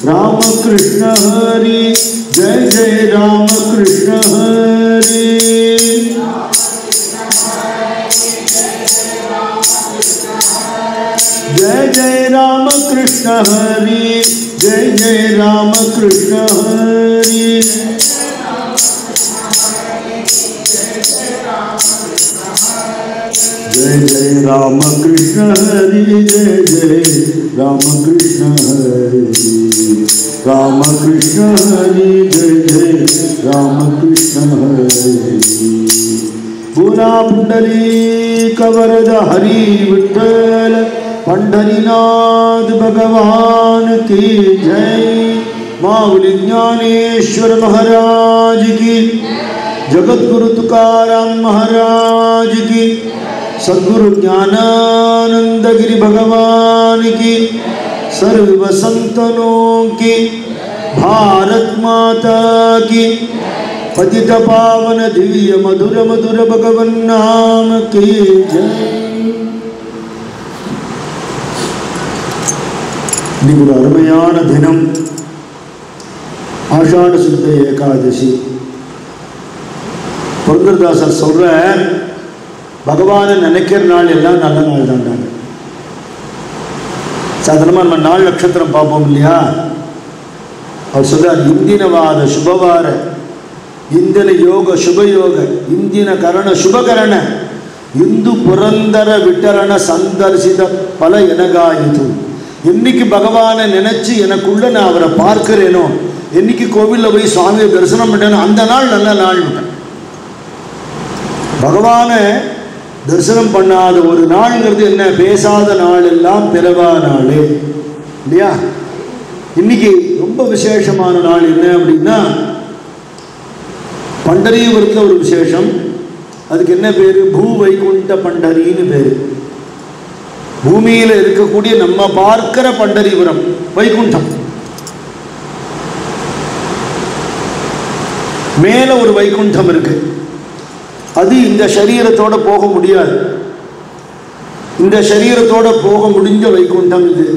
राम कृष्ण हरि जय जय राम कृष्ण हरि जय जय राम कृष्ण हरि जय जय राम कृष्ण हरि जय जय राम कृष्ण हरि जय जय राम कृष्ण हरि राम कृष्ण हरि जय जय राम कृष्ण हरि बोला पुंडलीक वरद हरि विठ्ठल पंढरीनाथ भगवान की जय। माऊली ज्ञानेश्वर महाराज की, जगद्गुरु तुकाराम महाराज की, सद्गुरु ज्ञानानंद गिरि भगवान की, सर्व संतनों की, भारत माता की, पतित पावन दिव्य मधुर मधुर भगवन नाम की जय। இன்னைக்கு ஒரு அருமையான தினம், ஆஷாட சுத்த ஏகாதசி. புரந்தரதாசர் சொல்ற, பகவானை நினைக்கிற நாள் எல்லாம் நல்ல நாள் தான்டாங்க. சாதாரணமாக நம்ம நாள் நட்சத்திரம் பார்ப்போம் இல்லையா? அவர் சொல்றார், இந்தினவாத சுபவார ಇಂದಿನ ಯೋಗ ಶುಭಯೋಗ ಇಂದಿನ ಕರಣ ಶುಭಕರಣ ಇಂದು ಪುರಂದರ ವಿಠಲನ ಸಂದರ್ಶಿದ ಫಲ ಎನಗಾಯಿತು. என்னைக்கு பகவானை நினைச்சு எனக்குள்ள நான் அவரை பார்க்கிறேனோ, என்னைக்கு கோவிலில் போய் சுவாமியை தரிசனம் பண்ணேனோ அந்த நாள் நல்ல நாள். பகவானை தரிசனம் பண்ணாத ஒரு நாள்ங்கிறது என்ன? பேசாத நாள் எல்லாம் பிறவா நாள் இல்லையா? இன்னைக்கு ரொம்ப விசேஷமான நாள் என்ன அப்படின்னா, பண்டரீபுரத்தில் ஒரு விசேஷம். அதுக்கு என்ன பேர்? பூ வைகுண்ட பண்டரின்னு பேர். பூமியில் இருக்கக்கூடிய நம்ம பார்க்கிற பண்டரீபுரம் வைகுண்டம். மேல ஒரு வைகுண்டம் இருக்கு. அது இந்த சரீரத்தோட போக முடியாது. இந்த சரீரத்தோட போக முடிஞ்ச வைகுண்டம் இது.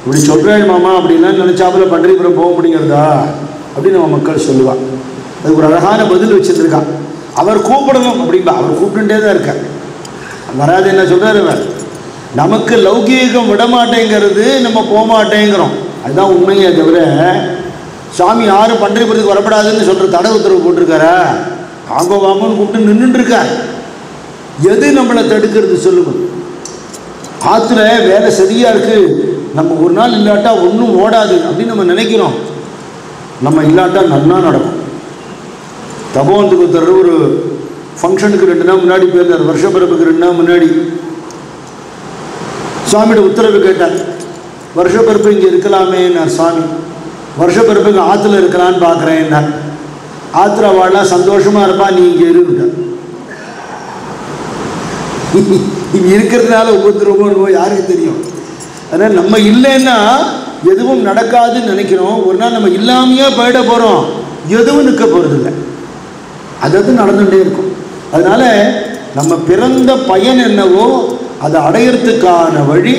இப்படி சொல்றேன் மாமா, அப்படிலாம் நினைச்சாப்புல பண்டரீபுரம் போக முடிகிறதா அப்படின்னு நம்ம மக்கள் சொல்லுவாங்க. அதுக்கு ஒரு அழகான பதில் வச்சுருக்கான். அவர் கூப்பிடணும் அப்படின்பா, அவர் கூப்பிட்டுட்டே தான் இருக்க வராது. என்ன சொல்றாரு அவர்? நமக்கு லௌகீகம் விடமாட்டேங்கிறது, நம்ம போகமாட்டேங்கிறோம். அதுதான் உண்மையே தவிர சாமி யாரும் பண்டரிபுரத்துக்கு வரப்படாதுன்னு சொல்கிற தடை உத்தரவு போட்டிருக்காரா? வாங்கோ வாங்கன்னு கூப்பிட்டு நின்றுட்டுருக்கார். எது நம்மளை தடுக்கிறது சொல்லுங்க? ஆற்றுல வேலை சரியாக இருக்குது, நம்ம ஒரு நாள் இல்லாட்டா ஒன்றும் ஓடாது அப்படின்னு நம்ம நினைக்கிறோம். நம்ம இல்லாட்டா நல்லா நடக்கும். தபோவந்துக்கு ஒருத்தர் ஒரு ஃபங்க்ஷனுக்கு 2 நாள் முன்னாடி போயிருந்தார். வருஷப்பிறப்புக்கு 2 நாள் முன்னாடி சுவாமியோட உத்தரவு கேட்டார். வருஷப்பிறப்பு இங்கே இருக்கலாமே நான் சுவாமி, வருஷப்பிறப்புக்கு ஆற்றுல இருக்கலான்னு பார்க்குறேன். ஆற்றுல வாழலாம் சந்தோஷமாக இருப்பா, நீ இங்கே இருக்க. இங்கே இருக்கிறதுனால உபத்திரவமோ யாருக்கு தெரியும்? அதனால் நம்ம இல்லைன்னா எதுவும் நடக்காதுன்னு நினைக்கிறோம். ஒரு நாள் நம்ம இல்லாமையே போயிட போகிறோம், எதுவும் நிற்க போகிறதில்லை. அது நடந்துகிட்டே இருக்கும். அதனால் நம்ம பிறந்த பயன் என்னவோ அதை அடையிறதுக்கான வழி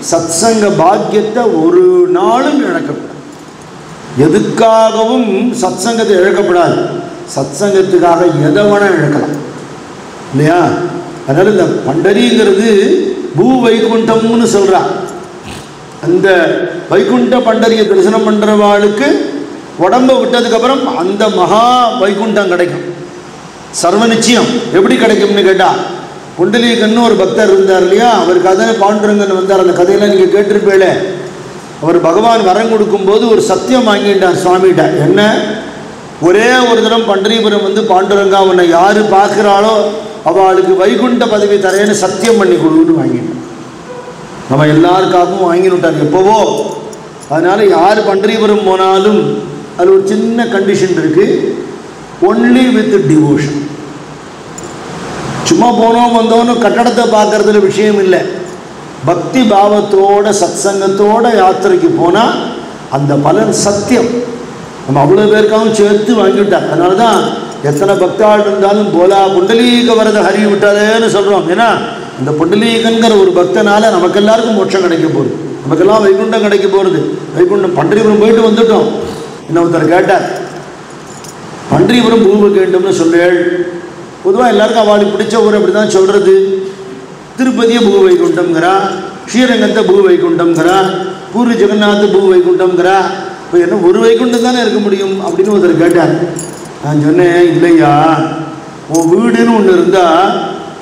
சத்சங்க பாக்கியத்தை ஒரு நாளும் இழக்கப்படாது. எதுக்காகவும் சத்சங்கத்தை இழக்கப்படாது. சத்சங்கத்துக்காக எதை வேணால் இழக்கலாம் இல்லையா? அதனால் இந்த பண்டரிங்கிறது பூ வைகுண்டம்னு சொல்கிறா. அந்த வைகுண்ட பண்டரியை தரிசனம் பண்ணுறவாளுக்கு உடம்பை விட்டதுக்கப்புறம் அந்த மகா வைகுண்டம் கிடைக்கும். சர்வ நிச்சயம். எப்படி கிடைக்கும்னு கேட்டால், புண்டலீகன்னு ஒரு பக்தர் இருந்தார் இல்லையா? அவருக்கு அதனை பாண்டுரங்கன் வந்தார். அந்த கதையெல்லாம் நீங்கள் கேட்டிருப்பேளே. அவர் பகவான் வரம் கொடுக்கும்போது ஒரு சத்தியம் வாங்கிட்டார் சுவாமிகிட்ட. என்ன? ஒரே ஒரு தரம் பண்டரிபுரம் வந்து பாண்டுரங்கா உன்னை யார் பார்க்குறாளோ அவளுக்கு வைகுண்ட பதவி தரேன்னு சத்தியம் பண்ணி கொடுன்னு வாங்கிட்டார். நம்ம எல்லாருக்காகவும் வாங்கினுட்டார் எப்போவோ. அதனால் யார் பண்டரிபுரம் போனாலும் அது ஒரு சின்ன கண்டிஷன் இருக்குது. Only with devotion. சும்மா போனோம் வந்தோன்னு கட்டடத்தை பார்க்கறதுல விஷயம் இல்லை. பக்தி பாவத்தோட சத்சங்கத்தோட யாத்திரைக்கு போனால் அந்த பலன் சத்தியம். நம்ம அவ்வளோ பேருக்காகவும் சேர்த்து வாங்கிவிட்டார். அதனால தான் எத்தனை பக்தாள் இருந்தாலும் போலா புண்டலீக வரத ஹரி விட்டாதேன்னு சொல்கிறோம். ஏன்னா இந்த புண்டலீகங்கிற ஒரு பக்தனால நமக்கு எல்லாருக்கும் மோட்சம் கிடைக்க போகுது. நமக்கெல்லாம் வைகுண்டம் கிடைக்க போகிறது. வைகுண்டம் பண்டரிபுரம் போயிட்டு வந்துட்டோம். இன்னொருத்தர் கேட்டார், பண்டரிபுரம் பூவைகுண்டம்னு சொல்லேள். பொதுவாக எல்லாருக்கும் அவளுக்கு பிடிச்ச ஊர் அப்படி தான் சொல்கிறது. திருப்பதியை பூவைகுண்டம்ங்கிறா, ஸ்ரீரங்கத்தை பூவைகுண்டம்ங்கிறா, பூரி ஜெகநாத் பூவைகுண்டம்ங்கிறா. இப்போ என்ன ஒரு வைகுண்டம் தானே இருக்க முடியும் அப்படின்னு ஒருத்தர் கேட்டார். நான் சொன்னேன், இல்லையா, உன் வீடுன்னு ஒன்று இருந்தால்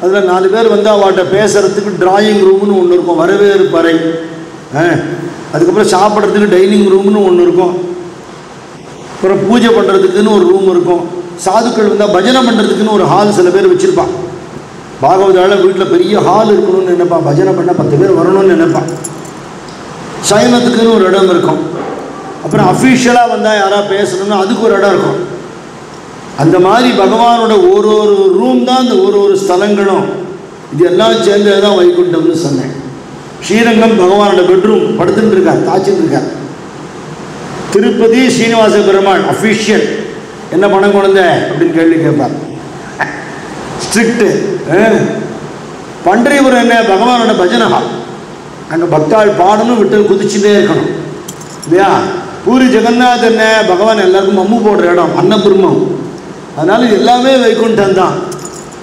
அதில் 4 பேர் வந்து அவட்ட பேசுகிறதுக்கு டிராயிங் ரூம்னு ஒன்று இருக்கும், வரவேற்பறை. அதுக்கப்புறம் சாப்பிட்றதுக்கு டைனிங் ரூம்னு ஒன்று இருக்கும், அப்புறம் பூஜை பண்ணுறதுக்குன்னு ஒரு ரூம் இருக்கும், சாதுக்கள் வந்தால் பஜனை பண்ணுறதுக்குன்னு ஒரு ஹால் சில பேர் வச்சுருப்பான். பாகவதால வீட்டில் பெரிய ஹால் இருக்கணும்னு நினைப்பான், பஜனை பண்ண 10 பேர் வரணும்னு நினைப்பான். சயனத்துக்குன்னு ஒரு இடம் இருக்கும், அப்புறம் அஃபீஷியலாக வந்தால் யாராவது பேசணும்னா அதுக்கு ஒரு இடம் இருக்கும். அந்த மாதிரி பகவானோட ஒரு ரூம் தான் இந்த ஒரு ஸ்தலங்களும். இது எல்லாம் சேர்ந்தது தான் வைகுண்டம்னு சொன்னேன். ஸ்ரீரங்கம் பகவானோட பெட்ரூம், படுத்துட்டு இருக்கார், தாச்சின்னு இருக்கார். திருப்பதி ஸ்ரீனிவாச பெருமாள் அஃபீஷியல், என்ன பணம் குழந்தை அப்படின்னு கேள்வி கேட்பார், ஸ்ட்ரிக்ட்டு. பண்டரிபுரம் என்ன, பகவானோட பஜனஹா, அங்கே பக்தாள் பாடணும், விட்டு குதிச்சுட்டே இருக்கணும் இல்லையா. பூரி ஜெகநாத் என்ன, பகவான் எல்லாருக்கும் மம்மு போடுற இடம், அன்னபிரம்மம். அதனால எல்லாமே வைகுண்டம் தான்.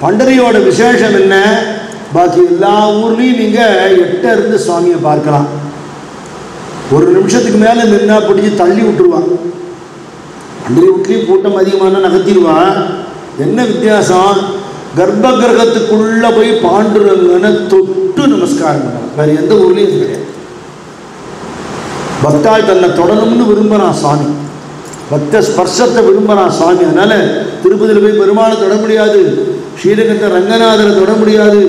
பண்டரியோட விசேஷம் என்ன, பாக்கி எல்லா ஊர்லேயும் நீங்கள் 8 இருந்து சுவாமியை பார்க்கலாம். ஒரு நிமிஷத்துக்கு மேலே நின்னா பிடிச்சி தள்ளி விட்டுருவான். பண்டரி வீட்லேயும் கூட்டம் அதிகமான நகர்த்திடுவான். என்ன வித்தியாசம், கர்ப்ப கிரகத்துக்குள்ளே போய் பாண்டுரங்கன்னு தொட்டு நமஸ்காரம் பண்ணுவான். வேறு எந்த ஊர்லேயும் இது கிடையாது. பக்தாள் தன்னை தொடணும்னு விரும்புகிறான் சுவாமி, பக்த ஸ்பர்ஷத்தை விரும்புகிறான் சுவாமி. அதனால் திருப்பதியில் போய் பெருமாளை தொட முடியாது, ஸ்ரீரங்கத்தை ரங்கநாதரை தொட முடியாது,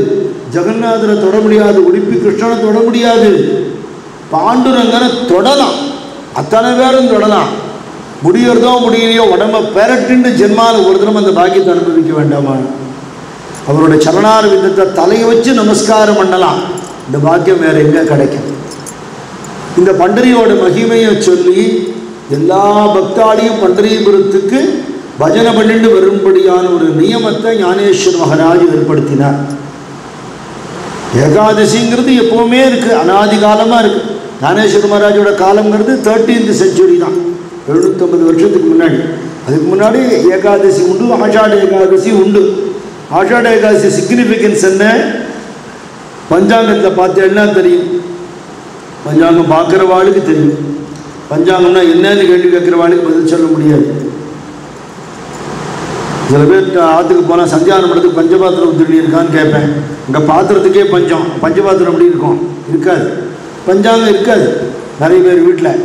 ஜெகநாதரை தொட முடியாது, உடுப்பி கிருஷ்ணனை தொட முடியாது. பாண்டுரங்கனை தொடலாம், அத்தனை பேரும் தொடலாம். முடியறதோ முடியலையோ உடம்பை பெரட்டுன்னு ஜென்மாவில் ஒரு தினம் அந்த பாக்கியத்தை அனுபவிக்க வேண்டாமா. அவருடைய சரணார விதத்தை தலையை வச்சு நமஸ்காரம் பண்ணலாம். இந்த பாக்கியம் வேறு எங்கே கிடைக்கும். இந்த பண்டரியோட மகிமையை சொல்லி எல்லா பக்தாளியும் பண்டரிபுரத்துக்கு பஜனை பண்ணிட்டு வரும்படியான ஒரு நியமத்தை ஞானேஸ்வர் மகாராஜ் ஏற்படுத்தினார். ஏகாதசிங்கிறது எப்போவுமே இருக்குது, அனாதி காலமாக இருக்குது. ஞானேஸ்வர் மகாராஜோட காலங்கிறது 13th century தான், 750 வருஷத்துக்கு முன்னாடி. அதுக்கு முன்னாடி ஏகாதசி உண்டு, ஆஷாட ஏகாதசி உண்டு. ஆஷாட ஏகாதசி சிக்னிஃபிகன்ஸ் என்ன, பஞ்சாங்கத்தில் பார்த்தேன்னா தெரியும். பஞ்சாங்கம் பார்க்குறவாளுக்கு தெரியும். பஞ்சாங்கம்னா என்னன்னு கேள்வி கேட்குறவாளுக்கு பதில் சொல்ல முடியாது. சில பேர் ஆற்றுக்கு போனால் சந்தியானம் படத்துக்கு பஞ்சபாத்திரம் திருடி இருக்கான்னு கேட்பேன். இங்கே பாத்திரத்துக்கே பஞ்சம், பஞ்சபாத்திரம் எப்படி இருக்கும், இருக்காது. பஞ்சாங்கம் இருக்காது நிறைய பேர் வீட்டில்.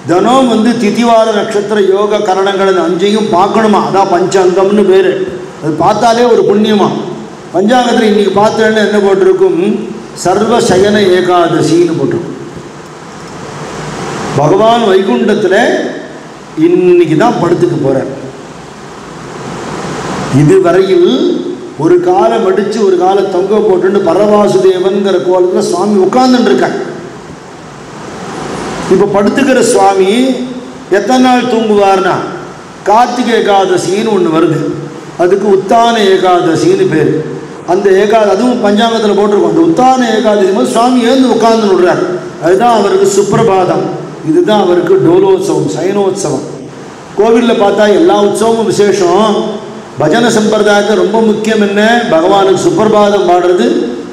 தினம் வந்து திதிவார நட்சத்திர யோக கரணங்கள் 5ஐயும் பார்க்கணுமா, அதான் பஞ்சாங்கம்னு பேர். அது பார்த்தாலே ஒரு புண்ணியமா. பஞ்சாங்கத்தில் இன்றைக்கி பார்த்தேன்னு என்ன போட்டிருக்கும், சர்வ சயன ஏகாதசின்னு போட்டிருக்கும். பகவான் வைகுண்டத்தில் இன்னைக்கு தான் படுத்துக்கு போகிறார். இதுவரையில் ஒரு காலம் அடித்து ஒரு காலை தொங்க போட்டு பரவாசுதேவன்கிற கோலத்தில் சுவாமி உட்கார்ந்துட்டு இருக்கார். இப்போ படுத்துக்கிற சுவாமி எத்தனை நாள் தூங்குவார்னா, கார்த்திகை ஏகாதசின்னு ஒன்று வருது, அதுக்கு உத்தான ஏகாதசின்னு பேர். அந்த அதுவும் பஞ்சாங்கத்தில் போட்டிருக்கோம். அந்த உத்தான ஏகாதசி போது சுவாமி ஏந்து உட்கார்ந்து விடுறார். அதுதான் அவருக்கு சுப்பிரபாதம், இதுதான் அவருக்கு டோலோத்சவம், சயனோத்சவம். கோவிலில் பார்த்தா எல்லா உற்சவமும் விசேஷம். பஜனை சம்பிரதாயத்தை ரொம்ப முக்கியம் என்ன, பகவானுக்கு சுப்பிரபாதம் பாடுறது,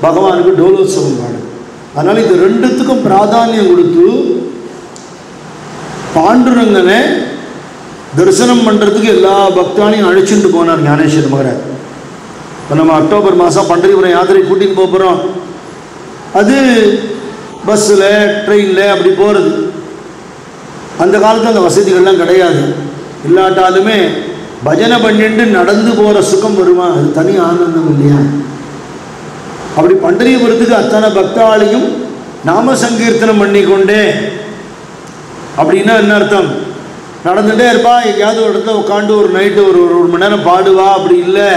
பகவானுக்கு டோலோத்சவம் பாடுறது. அதனால் இது ரெண்டுத்துக்கும் பிராதானியம் கொடுத்து பாண்டுரங்கனை தரிசனம் பண்ணுறதுக்கு எல்லா பக்தானையும் அழைச்சிட்டு போனார் ஞானேஸ்வர் மகாராஜ். இப்போ நம்ம அக்டோபர் மாதம் பண்டரிபுரம் யாத்திரை கூட்டின்னு போகிறோம். அது பஸ்ஸில் ட்ரெயினில் அப்படி போகிறது. அந்த காலத்தில் அந்த வசதிகள்லாம் கிடையாது. இல்லாட்டாலுமே பஜனை பண்ணிட்டு நடந்து போகிற சுகம் வருமா, அது தனி ஆனந்தம் இல்லையா. அப்படி பண்டரிபுரத்துக்கு அத்தனை பக்தாளையும் நாம சங்கீர்த்தனம் பண்ணிக்கொண்டே, அப்படின்னா என்ன அர்த்தம், நடந்துகிட்டே இருப்பா, எங்கேயாவது ஒரு இடத்துல உட்காந்து ஒரு நைட்டு ஒரு 1 மணி நேரம் பாடுவா. அப்படி இல்லை,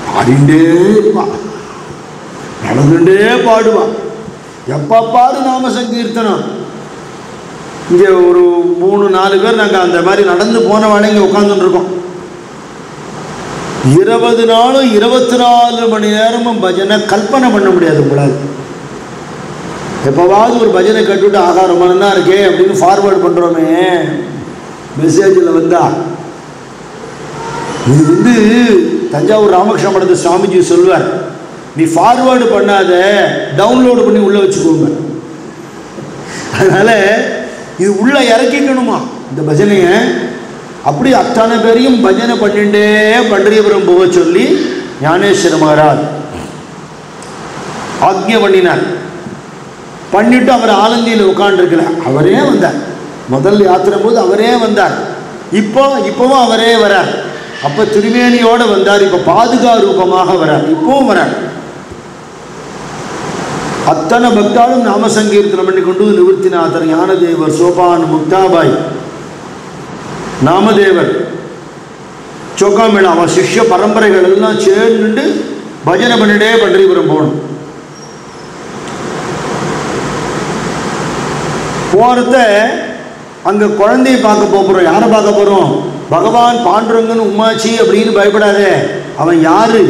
பாடிண்டே இருப்பா, நடந்துட்டே பாடுவா. எப்போ பாடு நாம சங்கீர்த்தனம். இங்கே ஒரு 3-4 பேர் நாங்கள் அந்த மாதிரி நடந்து போனவாடே இங்கே உட்காந்துருக்கோம். 20 நாளும் 24 மணி நேரமும் பஜனை கல்பனை பண்ண முடியாது உங்களால். எப்போவாவது ஒரு பஜனை கட்டுவிட்டு ஆகா ரொம்ப நல்லா இருக்கே அப்படின்னு ஃபார்வேர்டு பண்ணுறோமே மெசேஜில் வந்தா. இது தஞ்சாவூர் ராமகிருஷ்ண மடத்து சுவாமிஜி சொல்வார், நீ ஃபார்வேர்டு பண்ணாத, டவுன்லோடு பண்ணி உள்ளே வச்சுக்கோங்க. அதனால் இது உள்ளே இறக்கிக்கணுமா இந்த பஜனையை. அப்படி அத்தனை பேரையும் பஜனை பண்ணிட்டே பண்டரிபுரம் போக சொல்லி ஞானேஸ்வர மகாராஜ் ஆக்ஞை பண்ணினார். பண்ணிட்டு அவர் ஆலந்தியில் உட்காண்டிருக்கல, அவரே வந்தார். முதல் யாத்திரை போது அவரே வந்தார். இப்போவும் அவரே வரார். அப்போ திருமேனியோடு வந்தார், இப்போ பாதுகா ரூபமாக வரார், இப்போவும் வரார். அத்தனை பக்தாலும் நாம சங்கீர்த்தனம் பண்ணி கொண்டு நிவர்த்திநாதர், ஞானதேவர், சோபான், முக்தாபாய், நாமதேவர், சோக்காமேளா, அவன் சிஷ்ய பரம்பரைகள் எல்லாம் சேர்ந்துட்டு பஜனை பண்ணிட்டே பண்டரிபுரம் போகணும். போகிறத அங்கே குழந்தையை பார்க்க போகிறோம். யாரை பார்க்க போகிறோம்? பகவான் பாண்டுரங்கன் உமாச்சி அப்படின்னு பயப்படாதே. அவன் யாரு?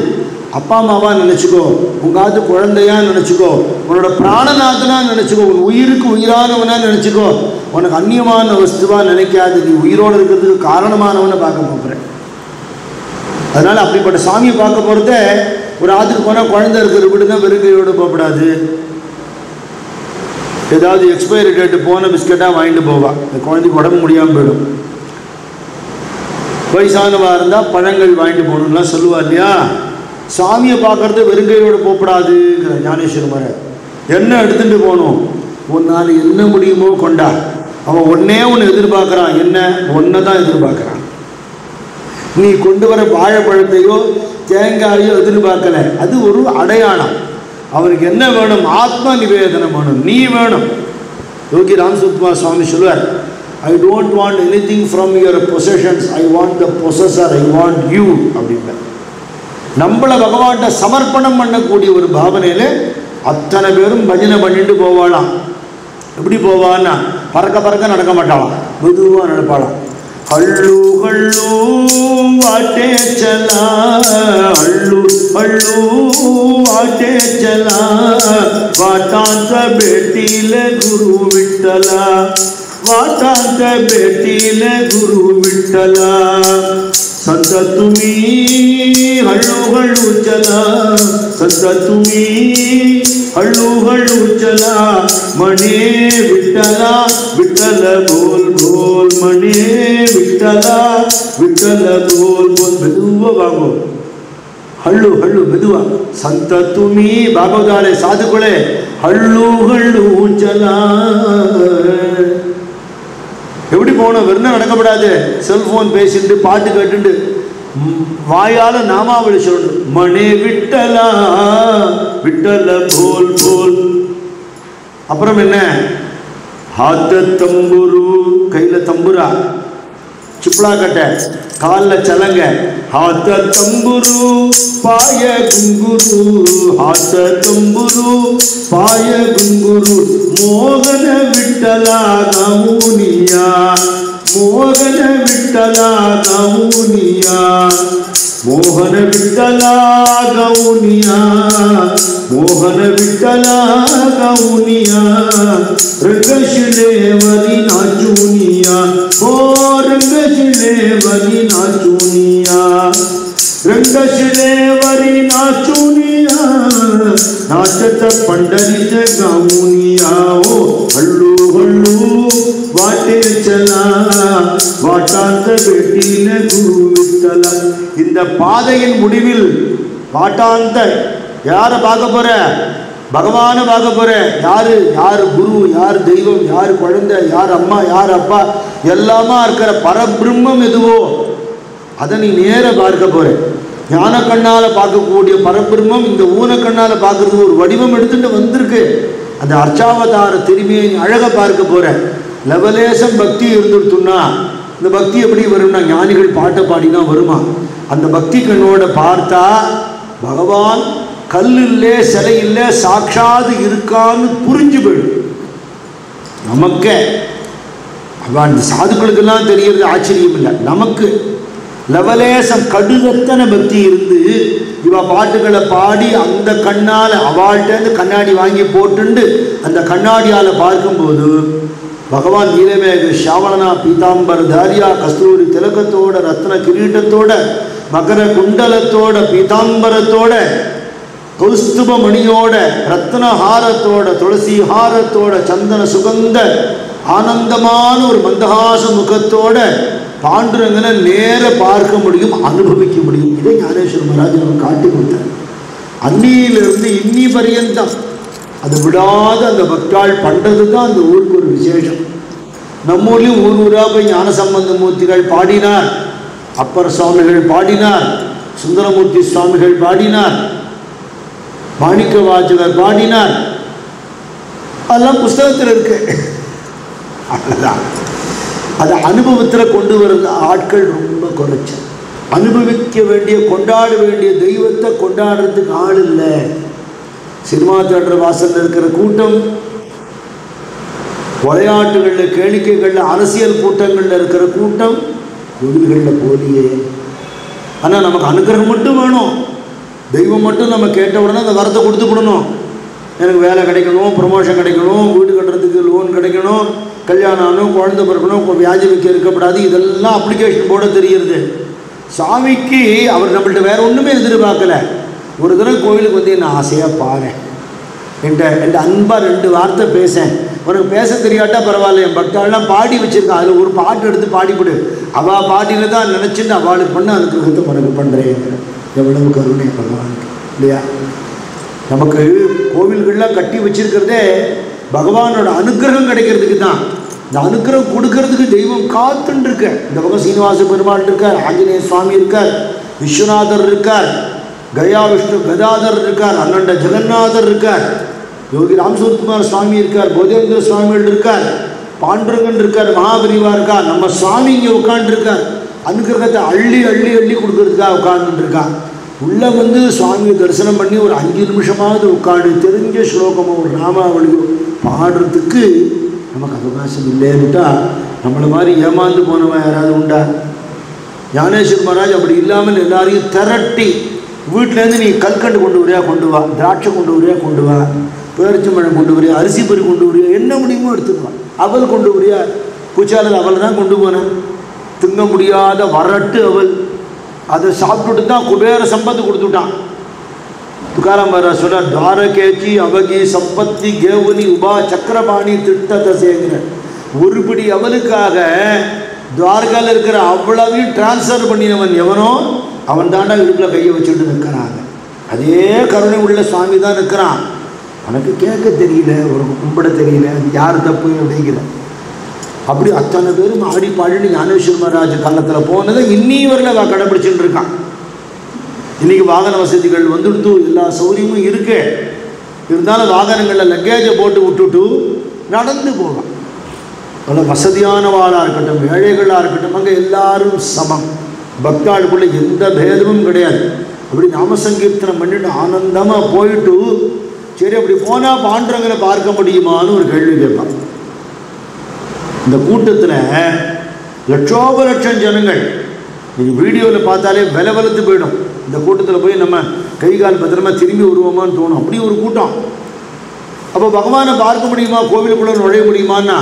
அப்பா அம்மாவா நினச்சிக்கோ, உங்காத்து குழந்தையா நினச்சிக்கோ, உன்னோட பிராணநாதனா நினச்சிக்கோ, உன் உயிருக்கு உயிரானவனா நினச்சிக்கோ. உனக்கு அந்நியமான வஸ்துவா நினைக்காது. நீ உயிரோடு இருக்கிறதுக்கு காரணமானவனை பார்க்க போகிறேன். அதனால் அப்படிப்பட்ட சாமியை பார்க்க போகிறத ஒரு ஆத்துக்கு போனால் குழந்தை இருக்கிற வீடு தான் வெறுங்கையோடு போகக்கூடாது. ஏதாவது எக்ஸ்பைரி டேட்டு போன பிஸ்கட்டாக வாங்கிட்டு போவா. இந்த குழந்தைக்கு உடம்பு முடியாமல் போயிடும். வயசானவா இருந்தால் பழங்கள் வாங்கிட்டு போகணும்லாம் சொல்லுவா இல்லையா? சாமியை பார்க்கறது வெறுங்கையோடு போகக்கூடாதுங்கிற ஞானேஸ்வர மகாராஜ். என்ன எடுத்துகிட்டு போகணும்? உன்னால் என்ன முடியுமோ கொண்டா. அவன் ஒன்று எதிர்பார்க்குறான். என்ன? ஒன்றை தான் எதிர்பார்க்குறான். நீ கொண்டு வர வாழைப்பழத்தையோ தேங்காயோ எதிர்பார்க்கலை. அது ஒரு அடையாளம். அவனுக்கு என்ன வேணும்? ஆத்ம நிவேதனம் வேணும், நீ வேணும். யோகி ராமசுத்மா சுவாமி சொல்வார், I don't want anything from your possessions, I want the possessor, I want you அப்படின்ற. நம்மளை பகவான்கிட்ட சமர்ப்பணம் பண்ணக்கூடிய ஒரு பாவனையில் அத்தனை பேரும் பஜனை பண்ணிட்டு போவாளாம். எப்படி போவான்னா பறக்க பறக்க நடக்க மாட்டாளாம், மெதுவாக நடப்பாளாம். हल्लू हल्लू वाटे चला, हल्लू हल्लू वाटे चला, वाटांत बेटीले गुरु विठ्ठला, वाटांत बेटीले गुरु विठ्ठला. संत तुम्ही हळू हळू चला, संत तुम्ही हळू हळू चला, म्हणे विठ्ठला विठ्ठल बोल बोल, म्हणे विठ्ठला विठ्ठल बोल बोल. மெதுவா வாங்கோ, हळू हळू மெதுவா. संत तुम्ही भागवताले साधुकुळे हळू हळू चला. எப்படி போகணும்? வெறும் நடக்கப்படாது. செல்போன் பேசிட்டு பாட்டு கேட்டுட்டு வாயால நாமாவளி சொல்லணும். மணி விட்டலா விட்டல போல் போல். அப்புறம் என்ன? ஹாத்த தம்புரு, கையில தம்புரா, சிப்ளா கட்டை, காலில் சலங்க. ஹாத்த தம்புரு பாய குங்குரு, ஹாத்த தம்புரு பாய குங்குரு. மோகன விட்டலா கவுனியா, மோகன விட்டலா கவுனியா, மோகன விட்டலா கவுனியா, மோகன விட்டலா கவுனியா. ரங்கசிலேவரி நாச்சுனியா, ஓ ரங்கசிலேவரி நாச்சுனியா, रंगशिलेवरी नाचुनिया, नाचत पंढरीच गाऊनिया. ओ हळू हळू वाटे चला, वाटांत बेटीले गुरु विठ्ठला. இந்த பாதையின் முடிவில் வாட்டாந்த யாரை பார்க்க போற? பகவானை பார்க்க போற. யாரு? யார் குரு, யார் தெய்வம், யார் குழந்தை, யார் அம்மா, யார் அப்பா, எல்லாமா இருக்கிற பரபிரம்மம் எதுவோ அதை நீ நேர பார்க்க போற. ஞான கண்ணால் பார்க்கக்கூடிய பரபிரம்மம் இந்த ஊன கண்ணால் பார்க்கறதுக்கு ஒரு வடிவம் எடுத்துட்டு வந்திருக்கு. அந்த அர்ச்சாவதார திரும்பியை நீ அழக பார்க்க போற. லவலேசம் பக்தி இருந்துட்டுன்னா இந்த பக்தி எப்படி வரும்னா ஞானிகள் பாட்டை பாடினா வருமா? அந்த பக்தி கண்ணோட பார்த்தா பகவான் கல் இல்லை, சிலை இல்லை, சாட்சாது இருக்கான்னு புரிஞ்சு போயிடும் நமக்கே. அந்த சாதுக்களுக்கெல்லாம் தெரியறது ஆச்சரியம் இல்லை. நமக்கு லவலேசம் கடுகத்தன பக்தி இருந்து இவ பாட்டுகளை பாடி அந்த கண்ணால் அவள்கிட்டேருந்து கண்ணாடி வாங்கி போட்டுண்டு அந்த கண்ணாடியால் பார்க்கும்போது பகவான் நீலமேக சாவணனா பீதாம்பர தாரியா கஸ்தூரி திலகத்தோட ரத்ன கிரீட்டத்தோட மகர குண்டலத்தோட பீதாம்பரத்தோட கௌஸ்துப மணியோட ரத்ன ஹாரத்தோட துளசி ஹாரத்தோட சந்தன சுகந்த ஆனந்தமான ஒரு மந்தஹாச முகத்தோட பாண்டுரங்கனை நேர பார்க்க முடியும், அனுபவிக்க முடியும். இதை ஞானேஸ்வர மகாராஜ் நம்ம காட்டி கொடுத்தார். அன்னியிலிருந்து இன்னி பரியந்தம் அது விடாத அந்த பக்தாள் பண்ணுறது தான் அந்த ஊருக்கு ஒரு விசேஷம். நம்ம ஊர்லேயும் ஊர் ஊராக போய் ஞானசம்பந்த மூர்த்திகள் பாடினார், அப்பர் சுவாமிகள் பாடினார், சுந்தரமூர்த்தி சுவாமிகள் பாடினார், மாணிக்க வாசகர் பாடினார். அதெல்லாம் புஸ்தகத்தில் இருக்கு. அவ்வளோதான். அதை அனுபவத்தில் கொண்டு வர்றது ஆட்கள் ரொம்ப குறைச்ச. அனுபவிக்க வேண்டிய கொண்டாட வேண்டிய தெய்வத்தை கொண்டாடுறதுக்கு ஆள் இல்லை. சினிமா தியேட்டர் வாசலில் இருக்கிற கூட்டம், விளையாட்டுகளில் கேளிக்கைகளில் அரசியல் கூட்டங்களில் இருக்கிற கூட்டம் கோவில்களில் போலியே. ஆனால் நமக்கு அனுகிரகம் மட்டும் வேணும், தெய்வம் மட்டும் நம்ம கேட்ட உடனே அந்த வரத்தை கொடுத்துக்கணும். எனக்கு வேலை கிடைக்கணும், ப்ரொமோஷன் கிடைக்கணும், வீடு கட்டுறதுக்கு லோன் கிடைக்கணும், கல்யாணம் ஆகணும், குழந்தை பிறக்கணும், வியாதி வைக்க இருக்கப்படாது, இதெல்லாம் அப்ளிகேஷன் போட தெரியுது. சாமிக்கு அவர் நம்மள்ட்ட வேற ஒன்றுமே எதிர்பார்க்கல. ஒரு தடவை கோவிலுக்கு வந்து என்ன ஆசையாக பாரு, என்கிட்ட அன்பாக 2 வார்த்தை பேசேன். உனக்கு பேச தெரியாட்டா பரவாயில்ல, என் பக்தாள்லாம் பாடி வச்சுருக்கான், அதில் ஒரு பாட்டு எடுத்து பாடிவிடு, அவள் பாட்டியில் தான் நினச்சிட்டு அவளுக்கு பண்ண அனுகிரகத்தை உனக்கு பண்ணுறேன். எவ்வளவு கருணை பகவானுக்கு இல்லையா? நமக்கு கோவில்கள்லாம் கட்டி வச்சிருக்கிறதே பகவானோட அனுகிரகம் கிடைக்கிறதுக்கு தான். இந்த அனுகிரகம் கொடுக்கறதுக்கு தெய்வம் காத்துன்னு இருக்க. இந்த பக்கம் சீனிவாச பெருமாள் இருக்கார், ஆஞ்சநேய சுவாமி இருக்கார், விஸ்வநாதர் இருக்கார், கயா விஷ்ணு கதாதர் இருக்கார், அண்ணண்ட ஜெகநாதர் இருக்கார், யோகி ராம்சூத்குமார் சுவாமி இருக்கார், போதேந்திர சுவாமிகள் இருக்கார், பாண்டுரங்கன் இருக்கார், மகாபரிவா இருக்கார், நம்ம சுவாமி இங்கே உட்காந்துருக்கார். அனுகிரகத்தை அள்ளி அள்ளி அள்ளி கொடுக்கறதுக்காக உட்கார்ந்துட்டு இருக்கான். உள்ளே வந்து சுவாமியை தரிசனம் பண்ணி ஒரு 5 நிமிஷமாவது உட்காந்து தெரிஞ்ச ஸ்லோகமோ ஒரு நாமாவளியோ பாடுறதுக்கு நமக்கு அவகாசம் இல்லைன்னுட்டா நம்மளை மாதிரி ஏமாந்து போனவன் யாராவது உண்டா? ஞானேஸ்வர மகாராஜ் அப்படி இல்லாமல் எல்லாரையும் திரட்டி வீட்டிலேருந்து நீ கல்கண்டு கொண்டு வரியா கொண்டு வா, திராட்சை கொண்டு வரியா கொண்டு வா, பேரிச்சம்பழம் கொண்டு வரியா, அரிசி பறி கொண்டு வரியா, என்ன முடியுமோ எடுத்துக்குவான். அவல் கொண்டு வரியா, பூச்சாளர் அவள் தான் கொண்டு போனேன். திங்க முடியாத வரட்டு அவள், அதை சாப்பிட்டுட்டு தான் குபேர சம்பத்து கொடுத்துட்டான். துக்காராம் மகாராஜ் சொல்ற, துவாரகேச்சி அவகி சம்பத்தி கேவுனி உபா சக்கரபாணி திட்டத்தை சேர்க்கிற ஒரு பிடி அவளுக்காக துவாரகாவில் இருக்கிற அவ்வளவையும் டிரான்ஸ்ஃபர் பண்ணினவன் எவனோ அவன் தாண்டா இடுப்பில் கையை வச்சுட்டு நிற்கிறாங்க. அதே கருணை உள்ள சுவாமி தான் நிற்கிறான். உனக்கு கேட்க தெரியல, உனக்கு கும்பிட தெரியல, அது யார் தப்பு அப்படிங்கிற. அப்படி அத்தனை பேரும் ஆடி பாடிட்டு ஞானேஸ்வர மகாராஜ் காலத்தில் போனதை இன்னிவரில் கடைப்பிடிச்சுட்டு இருக்கான். இன்றைக்கி வாகன வசதிகள் வந்துடுத்து, எல்லா சௌகரியமும் இருக்கு. இருந்தாலும் வாகனங்களில் லக்கேஜை போட்டு விட்டுட்டு நடந்து போவான். அவ்வளோ வசதியானவாளாக இருக்கட்டும், ஏழைகளாக இருக்கட்டும், அங்கே எல்லாரும் சமம். பக்தாளுக்குள்ளே எந்த பேதமும் கிடையாது. அப்படி நாமசங்கீர்த்தனம் பண்ணிட்டு ஆனந்தமாக போயிட்டு, சரி அப்படி போனால் பாண்டுரங்கனை பார்க்க முடியுமான்னு ஒரு கேள்வி கேட்பான். இந்த கூட்டத்தில் லட்சோப லட்சம் ஜனங்கள், நீங்கள் வீடியோவில் பார்த்தாலே விலை வளர்த்து போயிடும். இந்த கூட்டத்தில் போய் நம்ம கை கால் பத்திரமா திரும்பி வருவோமான்னு தோணும். அப்படி ஒரு கூட்டம். அப்போ பகவானை பார்க்க முடியுமா, கோவிலுக்குள்ள நுழைய முடியுமான்னா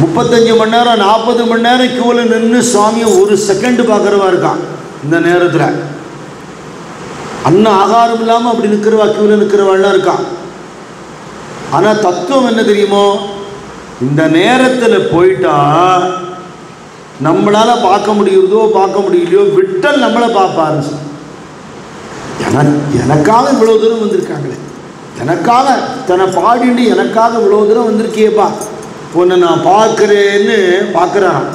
35 மணி நேரம் 40 மணி நேரம் கியூவில் நின்று சுவாமியை ஒரு செகண்ட் பார்க்குறவா இருக்கான். இந்த நேரத்தில் அன்ன ஆகாரம் இல்லாமல் அப்படி நிற்கிறவா, கியூவில் நிற்கிறவாள்லாம் இருக்கான். ஆனால் தத்துவம் என்ன தெரியுமோ, இந்த நேரத்தில் போயிட்டா நம்மளால் பார்க்க முடியுறதோ பார்க்க முடியலையோ விட்டல் நம்மளை பார்ப்பாரு. எனக்காக இவ்வளோ தூரம் வந்திருக்காங்களே, எனக்காக தன்னை பாடிட்டு எனக்காக இவ்வளோ தூரம் வந்திருக்கியேப்பா, உன்னை நான் பார்க்குறேன்னு பார்க்குறான்.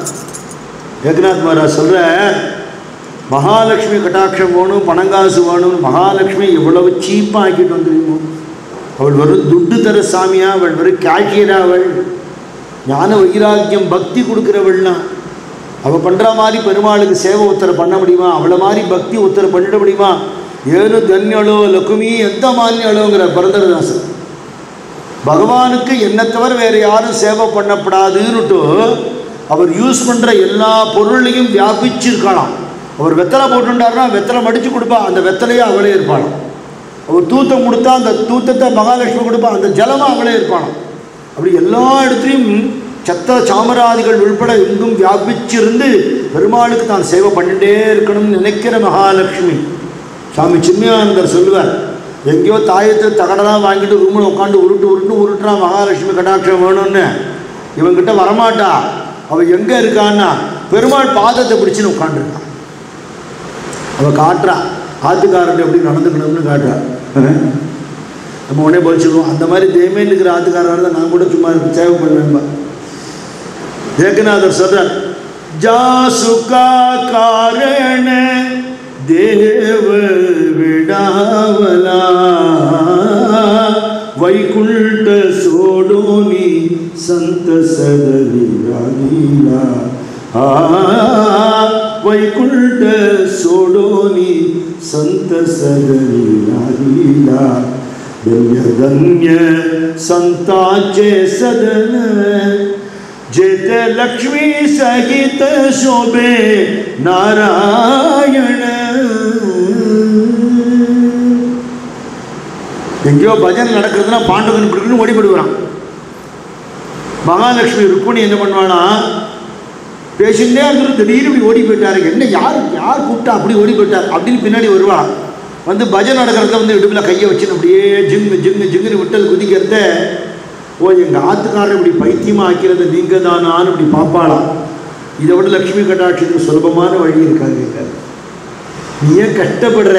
ஏகநாத் மகாராஜ் சொல்கிற, மகாலட்சுமி கட்டாட்சம் வேணும், பணங்காசு வேணும். மகாலட்சுமி எவ்வளவு சீப்பாக ஆக்கிட்டு வந்துருமோ. அவள் வெறும் துட்டு தர சாமியா, அவள் வெறும் கேஷியரா, அவள் ஞான வைராக்கியம் பக்தி கொடுக்குறவள்னா அவள் பண்ணுற மாதிரி பெருமாளுக்கு சேவை ஒருத்தரை பண்ண முடியுமா? அவளை மாதிரி பக்தி ஒருத்தரை பண்ணிட முடியுமா? ஏனு தன்யளோ லக்குமி எந்த மானியளோங்கிற பரதரதாசன். பகவானுக்கு என்ன தவிர வேறு யாரும் சேவை பண்ணப்படாதுன்னுட்டு அவர் யூஸ் பண்ணுற எல்லா பொருளையும் வியாபிச்சிருக்கலாம். அவர் வெத்தலை போட்டுட்டாருன்னா வெத்தலை மடித்து கொடுப்பா, அந்த வெத்தலையே அவளே இருப்பாளாம். அவர் தூத்தம் கொடுத்தா அந்த தூத்தத்தை மகாலட்சுமி கொடுப்பா, அந்த ஜலமாக அவளே இருப்பாளாம். அப்படி எல்லா இடத்துலையும் சத்த சாமராதிகள் உள்பட எங்கும் வியாபிச்சிருந்து பெருமாளுக்கு தான் சேவை பண்ணிட்டே இருக்கணும்னு நினைக்கிற மகாலட்சுமி. சுவாமி சின்மயானந்தர் சொல்லுவார், எங்கேயோ தாயத்தை தகடலாம் வாங்கிட்டு ரூமில் உட்காந்து உருட்டுறான் மகாலட்சுமி கடாட்சம் வேணும்னு. இவங்கிட்ட வரமாட்டா. அவள் எங்கே இருக்கான்னா பெருமாள் பாதத்தை பிடிச்சின்னு உட்காந்துருக்கான். அவள் காட்டுறான் ஆத்துக்காரர்கிட்ட எப்படி நடந்துக்கணும்னு காட்டுறான். நம்ம உடனே போச்சுருவோம். அந்த மாதிரி தேமேன்னு இருக்கிற ஆத்துக்காரர் தான் நான் கூட சும்மா சேவை பண்ணுவேன்பா. ஏகநாதர் சொல்றார், ஜாசுகா காரண தேவ விடாவலா வைகுண்ட சோடோனி சந்த சதலிலா வைகுண்ட சோடோனி சந்த சதலிலா धन्य संताचे सदन जेते लक्ष्मी सहित शोभे नारायण. எங்கேயோ பஜனை நடக்கிறதுனா பாண்டவன் பிடிக்கணும் ஓடி போடுவான். மகாலட்சுமி ருக்மிணி என்ன பண்ணுவானா, பேசிகிட்டே இருக்கிறது திடீர்னு இப்படி ஓடி போயிட்டாரு. என்ன யார் கூப்பிட்டா அப்படி ஓடி போயிட்டார் அப்படின்னு பின்னாடி வருவா. வந்து பஜனை நடக்கிறத வந்து இடுப்பில் கையை வச்சுன்னு அப்படியே ஜிங்கு ஜிங்கு ஜிங்குன்னு விட்டல் குதிக்கிறத, ஓ எங்கள் ஆத்துக்காரர் இப்படி பைத்தியமாக ஆக்கிறது நீங்கள் தானான்னு இப்படி பார்ப்பாளாம். இதை விட லக்ஷ்மி கட்டாட்சிக்கு சுலபமான வழி இருக்காங்க. நீ ஏன் கஷ்டப்படுற?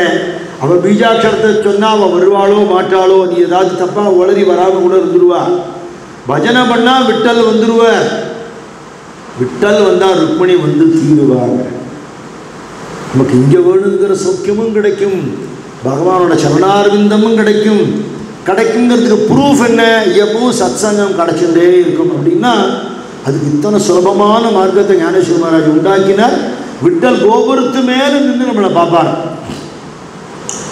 அவள் பீஜாட்சரத்தை சொன்னால் அவள் வருவாளோ மாட்டாளோ, நீ ஏதாவது தப்பாக உளறி வராமல் கூட இருந்துருவா. பஜனை பண்ணால் விட்டல் வந்துடுவார். விட்டல் வந்தால் ருக்மிணி வந்து தீருவாங்க. நமக்கு இங்கே வேணுங்கிற சௌக்கியமும் கிடைக்கும், பகவானோட சரணார்விந்தமும் கிடைக்குங்கிறதுக்கு ப்ரூஃப் என்ன? எப்பவும் சத்சங்கம் கிடைச்சுட்டே இருக்கும். அப்படின்னா அதுக்கு இத்தனை சுலபமான மார்க்கத்தை ஞானேஸ்வர மகாராஜ் உண்டாக்கினார். விட்டல் கோபுரத்து மேலே நின்று நம்மளை பார்ப்பார்.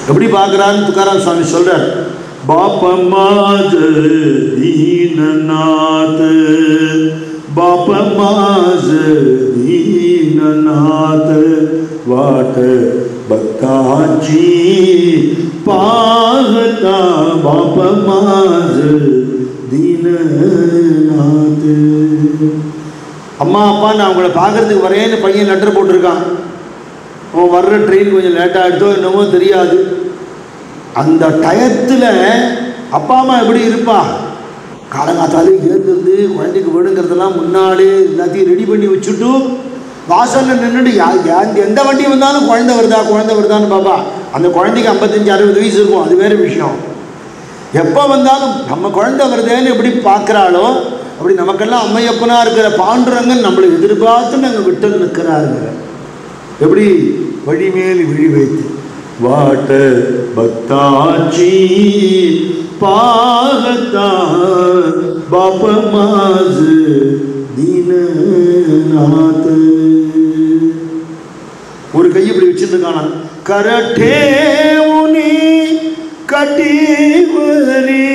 எப்படி பார்க்குறாருன்னு துக்காராம் சுவாமி சொல்றார், பாப்பமாஜ தீனநாத பாப்பமாஜ दीननाथ वाट भक्ताची पाहता बाप माझ दीननाथ. அம்மா அப்பா நான் உங்களை பார்க்கறதுக்கு வரேன்னு பையன் லெட்டர் போட்டிருக்கான். அவன் வர்ற ட்ரெயின் கொஞ்சம் லேட்டாக எடுத்தோ என்னமோ தெரியாது. அந்த டயத்தில் அப்பா அம்மா எப்படி இருப்பா? காலங்காத்தாலே ஏந்திருந்து குழந்தைக்கு வேணுங்கிறதெல்லாம் முன்னாலே எல்லாத்தையும் ரெடி பண்ணி வச்சுட்டு வாசலில் நின்றுட்டு எந்த வண்டி வந்தாலும் குழந்தை வருதான்னு பாப்பா. அந்த குழந்தைக்கு 55-60 வயசு இருக்கும், அது வேறு விஷயம். எப்போ வந்தாலும் நம்ம குழந்தை வருதேன்னு எப்படி பார்க்குறாளோ அப்படி நமக்கெல்லாம் அம்மையப்பனாக இருக்கிற பாண்டுரங்கன் நம்மளை எதிர்பார்த்து நாங்கள் விட்டு நிற்கிறாருங்க. எப்படி வழிமேல் விழி வைத்து வாட்ட பக்தாச்சி பாகத்தா பாப மாஸ் தீனநாத. ஒரு கை இப்படி வச்சிருக்கானா, கரட்டே உனி கட்டிவரி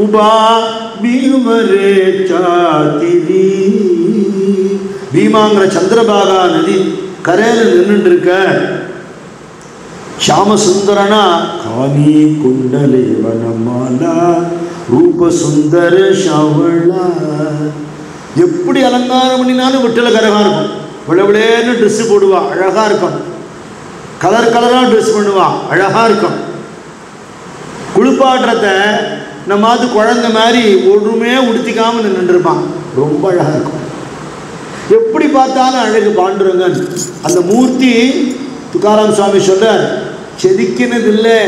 உபா பீமரே சாத்திரி. பீமாங்கிற சந்திரபாகா நதி கரையில் நின்றுட்டு இருக்க ஷாமசுந்தரனா காணி குண்டலே வனமாலா ரூப சுந்தர ஷாவளா. எப்படி அலங்காரம் பண்ணினாலும் விட்டல கரகா இருக்கும். விளவிளேன்னு ட்ரெஸ்ஸு போடுவா, அழகா இருக்கும். கலர் கலராக ட்ரெஸ் பண்ணுவா, அழகா இருக்கும். குளிப்பாட்டுறத நம்மாவது குழந்தை மாதிரி ஒன்றுமே உடுத்திக்காமல் நின்றுருப்பான், ரொம்ப அழகா இருக்கும். எப்படி பார்த்தாலும் அழகு பாண்டுரங்கன். அந்த மூர்த்தி துக்காராம் சுவாமி சொல்றார், செதுக்கினதில்லை.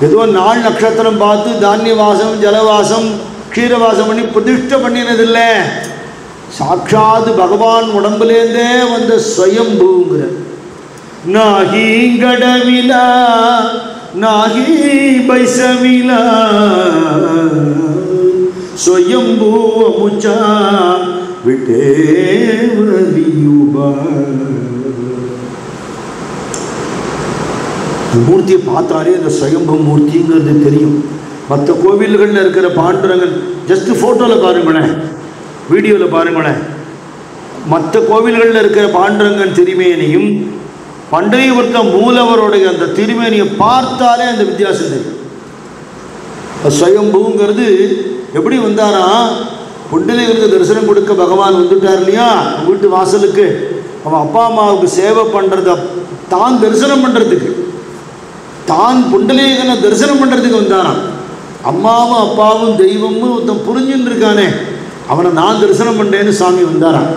ஏதோ நாள் நட்சத்திரம் பார்த்து தானியவாசம் ஜலவாசம் க்ஷீரவாசம் பண்ணி பிரதிஷ்டை பண்ணினதில்லை. சாட்சாத் பகவான் உடம்புலேருந்தே வந்த ஸ்வயம்பூங்கிற நாகி கடவிலா நாகி பைசவிலா ஸ்வயம்பூ முச்சா விட்டேவரியுபா. மூர்த்தியை பார்த்தாலே அந்த ஸ்வயம்பு மூர்த்திங்கிறது தெரியும். மற்ற கோவில்களில் இருக்கிற பாண்டுரங்கன் ஜஸ்ட் ஃபோட்டோவில் பாருங்களேன், வீடியோவில் பாருங்களேன், மற்ற கோவில்களில் இருக்கிற பாண்டுரங்கன் திருமேனியும் பண்டரிபுரத்த மூலவருடைய அந்த திருமேனியை பார்த்தாலே அந்த வித்தியாசம் தெரியும். ஸ்வயம்புங்கிறது எப்படி வந்தாரா, புண்டரீகருக்கு தரிசனம் கொடுக்க பகவான் வந்துட்டார் இல்லையா வீட்டு வாசலுக்கு. அவன் அப்பா அம்மாவுக்கு சேவை பண்ணுறத தான் தரிசனம் பண்ணுறதுக்கு, தான் புண்டரீகனை தரிசனம் பண்ணுறதுக்கு வந்தாரான். அம்மாவும் அப்பாவும் தெய்வமும் ஒருத்தன் புரிஞ்சுன்னு இருக்கானே, அவனை நான் தரிசனம் பண்ணுறேன்னு சாமி வந்தாரான்.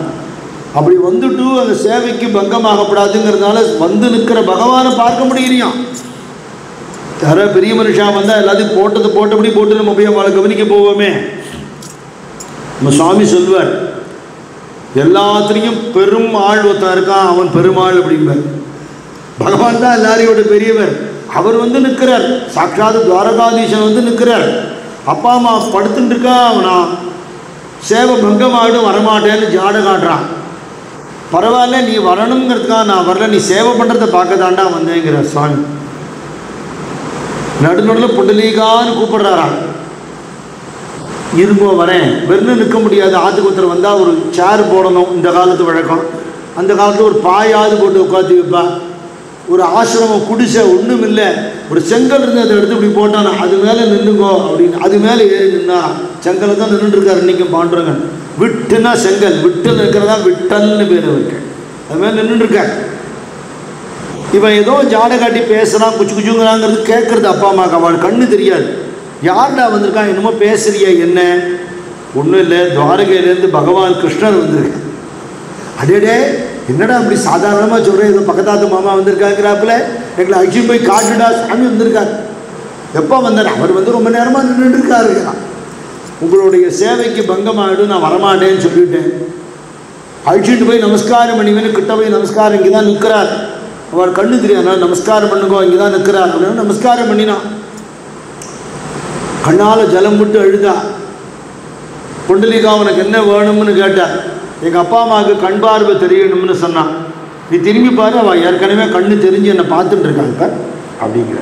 அப்படி வந்துட்டு அந்த சேவைக்கு பங்கமாகப்படாதுங்கிறதுனால வந்து நிற்கிற பகவானை பார்க்க முடியலையாம். யாரோ பெரிய மனுஷா வந்தால் எல்லாத்தையும் போட்டபடி போட்டு நம்ம போய் அவளை கவனிக்க போவோமே. நம்ம சுவாமி சொல்வார், எல்லாத்துலேயும் பெரும் ஆள் ஒருத்தன் இருக்கான், அவன் பெருமாள் அப்படிம்பார். பகவான் தான் எல்லாரையோட பெரியவர். அவர் வந்து நிற்கிறார், சாட்சாத் துவாரகாதீசன் வந்து நிற்கிறார். அப்பா அம்மா படுத்துட்டு இருக்கா, அவனா சேவை பங்கமாகிடும் வரமாட்டேன்னு ஜாட காட்டுறான். பரவாயில்ல, நீ வரணுங்கிறதுக்காக நான் வரல, நீ சேவை பண்ணுறதை பார்க்க தாண்டா வந்தேங்கிறார் சுவாமி. நடுநடுவில் புண்டலீகான்னு கூப்பிடுறாராம். இருங்கோ வரேன், வெறும் நிற்க முடியாது. ஆற்றுக்கு ஒருத்தர் வந்தால் ஒரு சேர் போடணும், இந்த காலத்து வழக்கம். அந்த காலத்தில் ஒரு பாயாவது போட்டு உட்காந்து வைப்பா. ஒரு ஆசிரமம் குடிசை ஒன்றும் இல்லை, ஒரு செங்கல் இருந்து அதை எடுத்து இப்படி போட்டானா அது மேலே நின்றுங்கோ அப்படின்னு அது மேலே ஏறி நின்னாராம். செங்கலை தான் நின்றுருக்கார் இன்றைக்கும் பாண்டுரங்கன். விட்டுனா செங்கல், விட்டுன்னு இருக்கிறதா விட்டல்னு பேர் அவருக்கு. அது மேலே நின்றுருக்கார். இவன் ஏதோ ஜாடை காட்டி பேசுகிறான், குச்சு குச்சுங்கிறாங்கிறது கேட்குறது அப்பா அம்மாவுக்கு. அவள் கண்ணு தெரியாது. யார்டா வந்திருக்கான், என்னமோ பேசுறியா என்ன? ஒன்றும் இல்லை, துவாரகையிலேருந்து பகவான் கிருஷ்ணர் வந்திருக்கேன். அடேடே என்னடா அப்படி சாதாரணமாக சொல்கிறேன், ஏதோ பக்கத்தாத்து மாமா வந்திருக்காங்கிறாப்புல, எங்களை அழிச்சு போய் காட்டுடா, சாமி வந்திருக்கார். எப்போ வந்தார்? அவர் வந்து ரொம்ப நேரமாக நின்றுட்டுருக்காரு. உங்களுடைய சேவைக்கு பங்கமாகிடும், நான் வரமாட்டேன்னு சொல்லிவிட்டேன். அழிச்சிட்டு போய் நமஸ்காரம் பண்ணிவேன்னு கிட்ட போய் நமஸ்காரம் இங்கே தான் நிற்கிறார். அவள் கண்ணு தெரியாது, நமஸ்காரம் பண்ணுங்கோ, இங்கே தான் நிற்கிறார் அப்படின்னு நமஸ்காரம் பண்ணினான். கண்ணால் ஜலம் விட்டு அழுதா. புண்டலீகா உனக்கு என்ன வேணும்னு கேட்டார். எங்கள் அப்பா அம்மாவுக்கு கண் பார்வை தெரியணும்னு சொன்னான். நீ திரும்பி பாரு, அவள் ஏற்கனவே கண்ணு தெரிஞ்சு என்னை பார்த்துட்டு இருக்காங்க அப்படிங்கிற.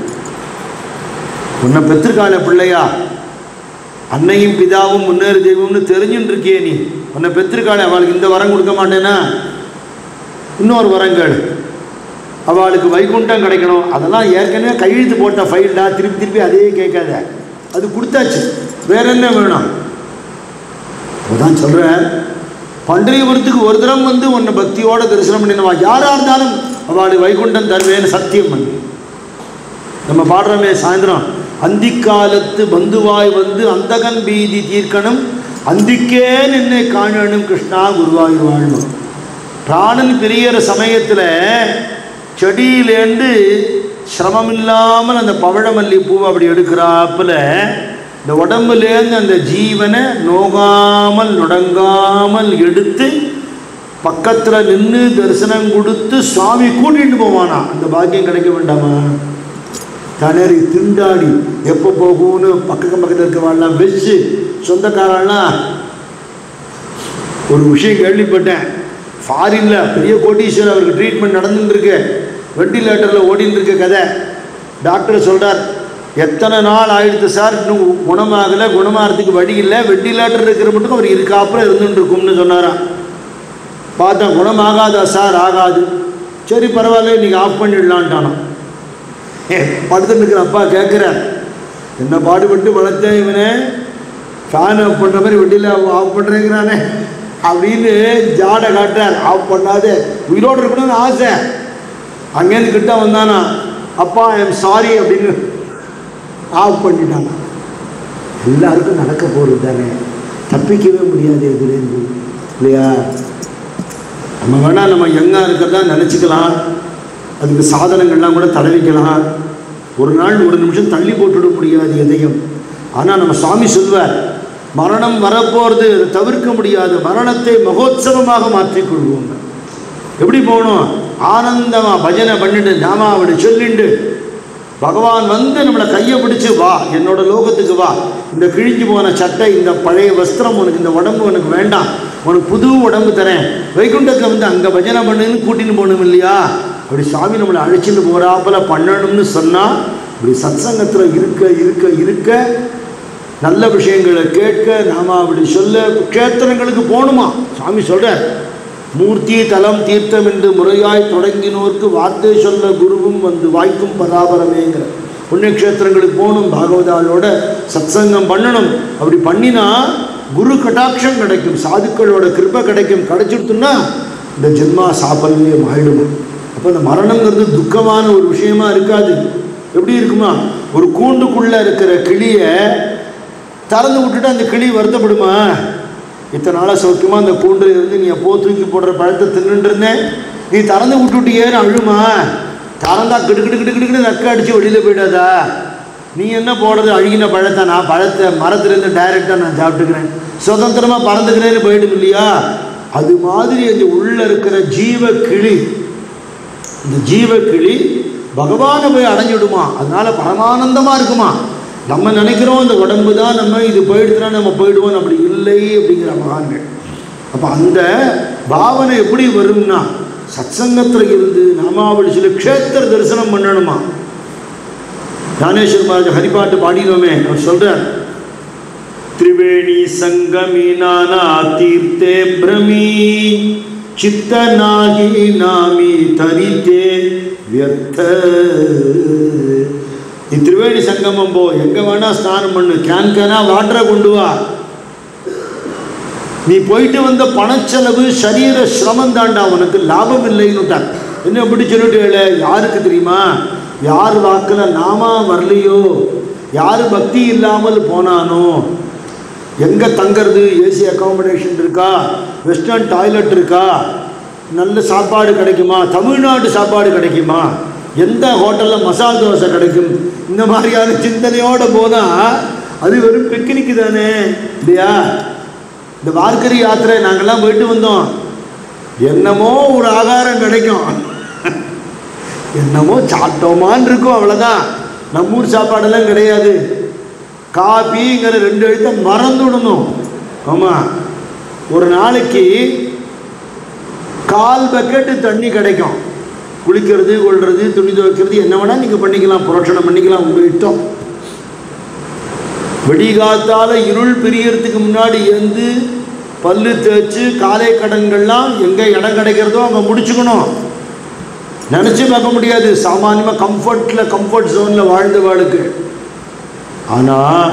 உன்னை பெற்றிருக்காள பிள்ளையா, அன்னையும் பிதாவும் முன்னேறு தெய்வம்னு தெரிஞ்சுன்னு இருக்கியே நீ. உன்னை பெற்றிருக்காளே, அவளுக்கு இந்த வரம் கொடுக்க மாட்டேன்னா இன்னொரு வரங்கள், அவளுக்கு வைகுண்டம் கிடைக்கணும். அதெல்லாம் ஏற்கனவே கையெழுத்து போட்ட ஃபைல்டா, திருப்பி திருப்பி அதே கேட்காத, அது கொடுத்தாச்சு, வேற என்ன வேணும்? அதான் சொல்கிறேன், பண்டரிபுரத்துக்கு ஒரு தரம் வந்து உன்னை பக்தியோட தரிசனம் பண்ணினவா யாராக இருந்தாலும் அவளுக்கு வைகுண்டம் தருவேன்னு சத்தியம் பண்ணி. நம்ம பாடுறோமே சாயந்தரம், அந்திக்காலத்து பந்துவாய் வந்து அந்தகன் பீதி தீர்க்கணும், அந்திக்கே நின்னை காணணும் கிருஷ்ணா குருவாயூர் வாழணும். பிராணன் பிரியற சமயத்தில் செடியிலேருந்து சிரமம் இல்லாமல் அந்த பவழமல்லி பூவை அப்படி எடுக்கிறாப்புல இந்த உடம்புலேருந்து அந்த ஜீவனை நோகாமல் நொடங்காமல் எடுத்து பக்கத்தில் நின்று தரிசனம் கொடுத்து சுவாமி கூட்டிகிட்டு போவானா. அந்த பாக்கியம் கிடைக்க வேண்டாமா? தனறி திண்டாடி எப்போ போகும்னு பக்கத்தில் இருக்கவாள்லாம் வச்சு சொந்தக்காரெல்லாம். ஒரு விஷயம் கேள்விப்பட்டேன், ஃபாரினில் பெரிய கோட்டீஸ்வரர், அவருக்கு ட்ரீட்மெண்ட் நடந்துட்டுருக்கு, வெண்டிலேட்டரில் ஓடின்னு இருக்க கதை. டாக்டர் சொல்கிறார், எத்தனை நாள் ஆயிடுத்து சார், இன்னும் குணமாகலை, குணமாகறதுக்கு வழி இல்லை, வெண்டிலேட்டர் இருக்கிற மட்டும் அவர் இருக்காப்புறம் இருந்துட்டு இருக்கும்னு சொன்னாராம். பார்த்தா குணமாகாதா சார்? ஆகாது. சரி பரவாயில்ல, இன்றைக்கி ஆஃப் பண்ணிடலான்ட்டானோ. படுத்துட்டு இருக்கிற அப்பா கேட்குறார், என்ன பாடுபட்டு வளர்த்தேன் இவனே, ஃபேன் ஆஃப் பண்ணுற மாதிரி வெண்டியில் ஆஃப் பண்ணுறேங்கிறானே அப்படின்னு ஜாடை காட்டுறார். ஆஃப் பண்ணாது, உயிரோடு இருக்கணும்னு ஆசை. அங்கேருந்து கிட்ட வந்தானா, அப்பா ஐ எம் சாரி அப்படின்னு ஆஃப் பண்ணிட்டாங்க. எல்லாருக்கும் நடக்க போகிறது தானே, தப்பிக்கவே முடியாது இதுலேருந்து இல்லையா? நம்ம வேணால் நம்ம யங்காக இருக்கிறதா நினச்சிக்கலாம், அதுக்கு சாதனங்கள்லாம் கூட தடவிக்கலாம். ஒரு நாள் ஒரு நிமிஷம் தள்ளி போட்டுவிட முடியாது எதையும். ஆனால் நம்ம சுவாமி சொல்வார், மரணம் வரப்போகிறது, தவிர்க்க முடியாது, மரணத்தை மகோத்சவமாக மாற்றிக்கொள்வோம். எப்படி போகணும்? ஆனந்தமாக பஜனை பண்ணிட்டு நாமாவளி சொல்லிண்டு பகவான் வந்து நம்மளை கையை பிடிச்சி வா, என்னோட லோகத்துக்கு வா, இந்த கிழிஞ்சு போன சட்டை, இந்த பழைய வஸ்திரம் உனக்கு, இந்த உடம்பு உனக்கு வேண்டாம், உனக்கு புது உடம்பு தரேன், வைகுண்டத்தில் வந்து அங்கே பஜனை பண்ணுன்னு கூட்டின்னு போகணும் இல்லையா? அப்படி சாமி நம்மளை அழைச்சிட்டு போகிறாப்புல பண்ணணும்னு சொன்னால், இப்படி சத்சங்கத்தில் இருக்க இருக்க இருக்க நல்ல விஷயங்களை கேட்க நாம அப்படி சொல்ல க்ஷேத்திரங்களுக்கு போகணுமா? சாமி சொல்கிறார், மூர்த்தி தலம் தீர்த்தம் என்று முறையாய் தொடங்கினோர்க்கு வார்த்தை சொல்ல குருவும் வந்து வாய்க்கும் பராபரமேங்கிற. புண்ணியக்ஷேத்திரங்களுக்கு போகணும், பாகவதாலோட சத்சங்கம் பண்ணணும். அப்படி பண்ணினா குரு கட்டாட்சம் கிடைக்கும், சாதுக்களோட கிருபை கிடைக்கும். கிடைச்சிடுத்துன்னா இந்த ஜென்மா சாபல்யம் ஆயிடும். அப்போ இந்த மரணங்கிறது துக்கமான ஒரு விஷயமா இருக்காது. எப்படி இருக்குமா, ஒரு கூண்டுக்குள்ளே இருக்கிற கிளியை திறந்து விட்டுட்டு அந்த கிளி வருத்தப்படுமா? இத்தனை நாளாக சௌக்கியமாக அந்த கூண்டில் இருந்து நீ எப்போ தூக்கி போடுற பழத்தை தின்னுட்டு இருந்தேன், நீ திறந்து விட்டுட்டியேன்னு அழுமா? திறந்தா கிடுக்கிட்டு நக்க அடித்து வெளியில் போயிடாதா? நீ என்ன போடுறது அழுகின பழத்தை? நான் பழத்தை மரத்துலேருந்து டைரெக்டாக நான் சாப்பிட்டுக்கிறேன், சுதந்திரமாக பறந்துக்கிறேன்னு போயிடும் இல்லையா? அது மாதிரி அந்த உள்ளே இருக்கிற ஜீவ கிளி, இந்த ஜீவ கிளி பகவானை போய் அடைஞ்சிடுமா. அதனால பரமானந்தமாக இருக்குமா. நம்ம நினைக்கிறோம் இந்த உடம்பு தான் நம்ம, இது போயிடுச்சுன்னா நம்ம போயிடுவோம். அப்படி இல்லை அப்படிங்கிற மகான்கள். அப்போ அந்த பாவனை எப்படி வரும்னா, சத்சங்கத்தில் இருந்து நாமாவளி சொல்லி க்ஷேத்திர தரிசனம் பண்ணணுமா. ஞானேஸ்வர் மகாராஜ் ஹரிபாட்டு பாடினோமே, அவர் சொல்றார், திரிவேணி சங்கமி நானா தீர்த்தே பிரமி சித்த நாகி நாமி தரித்தே வியர்த்த. நீ திரிவேணி சங்கமம் போ, எங்க வேணா ஸ்நானம் பண்ணு, கேனா வாட்டரை கொண்டு வா. நீ போயிட்டு வந்த பணச்செலவு சரீர சிரமம் தாண்டா, உனக்கு லாபம் இல்லைன்னுட்டார். என்ன எப்படி சொல்லிட்டு யாருக்கு தெரியுமா? யார் வாக்கில் நாமா வரலையோ, யார் பக்தி இல்லாமல் போனானோ, எங்கே தங்கிறது, ஏசி அக்காமடேஷன் இருக்கா, வெஸ்டர்ன் டாய்லெட் இருக்கா, நல்ல சாப்பாடு கிடைக்குமா, தமிழ்நாடு சாப்பாடு கிடைக்குமா, எந்த ஹோட்டலில் மசால் தோசை கிடைக்கும், இந்த மாதிரியான சிந்தனையோடு போனால் அது வெறும் பிக்னிக்கு தானே இல்லையா? இந்த வார்க்கரி யாத்திரை நாங்கள்லாம் போயிட்டு வந்தோம், என்னமோ ஒரு ஆகாரம் கிடைக்கும், என்னமோ சாப்பிட்டோமான்னு இருக்கும், அவ்வளோதான். நம்மூர் சாப்பாடெல்லாம் கிடையாது. காபிங்கிற 2 எழுத்தை மறந்து விடணும். ஆமாம், ஒரு நாளைக்கு 1/4 பக்கெட்டு தண்ணி கிடைக்கும். குளிக்கிறது, கொள்வது, துணி துவைக்கிறது என்ன வேணால் நீங்கள் பண்ணிக்கலாம், புரோஷனம் பண்ணிக்கலாம், உங்கள் இஷ்டம். வெடிகாத்தால் இருள் பிரியறதுக்கு முன்னாடி இருந்து பல்லு தேய்ச்சி காலை கடன்கள்லாம் எங்கே இடம் கிடைக்கிறதோ அங்கே முடிச்சுக்கணும். நினச்சி பார்க்க முடியாது சாமானியமாக கம்ஃபர்ட் ஜோனில் வாழ்ந்த வாழ்க்கை. ஆனால்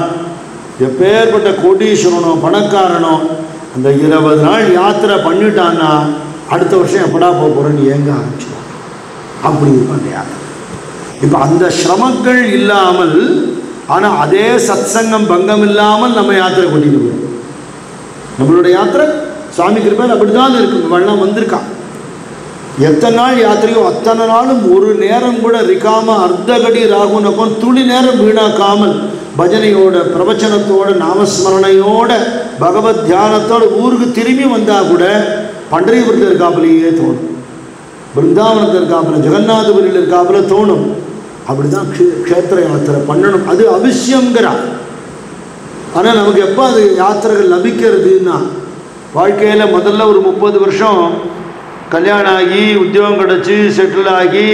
எப்பேற்பட்ட கோடீஸ்வரனோ பணக்காரனோ அந்த 20 நாள் யாத்திரை பண்ணிட்டான்னா அடுத்த வருஷம் எப்படா போக போகிறேன்னு ஏங்க ஆரம்பிச்சிடும். அப்படி இருக்கும் அந்த யாத்திரை. இப்போ அந்த சிரமங்கள் இல்லாமல், ஆனால் அதே சத்சங்கம் பங்கம் இல்லாமல் நம்ம யாத்திரை கூட்டிகிட்டு போகிறோம். நம்மளோட யாத்திரை சுவாமி கிருபையில் அப்படி தான் இருக்கு. வெள்ளம் வந்திருக்கான். எத்தனை நாள் யாத்திரையோ அத்தனை நாளும் ஒரு நேரம் கூட இருக்காமல் அர்த்தகடி ராகுனக்கம் துளி நேரம் வீணாக்காமல் பஜனையோட பிரவச்சனத்தோட நாமஸ்மரணையோட பகவத் தியானத்தோட ஊருக்கு திரும்பி வந்தால் கூட பண்டரிபுரத்தில் இருக்காப்புலையே தோணும், பிருந்தாவனத்தில் இருக்காப்புல, ஜெகநாதபுரியில் இருக்காப்புல தோணும். அப்படி தான் க்ஷேத்திர யாத்திரை பண்ணணும். அது அவசியங்கிறார். ஆனால் நமக்கு எப்போ அது யாத்திரைகள் லபிக்கிறதுன்னா, வாழ்க்கையில் முதல்ல ஒரு 30 வருஷம் கல்யாணம் ஆகி உத்தியோகம் கிடச்சி செட்டில் ஆகி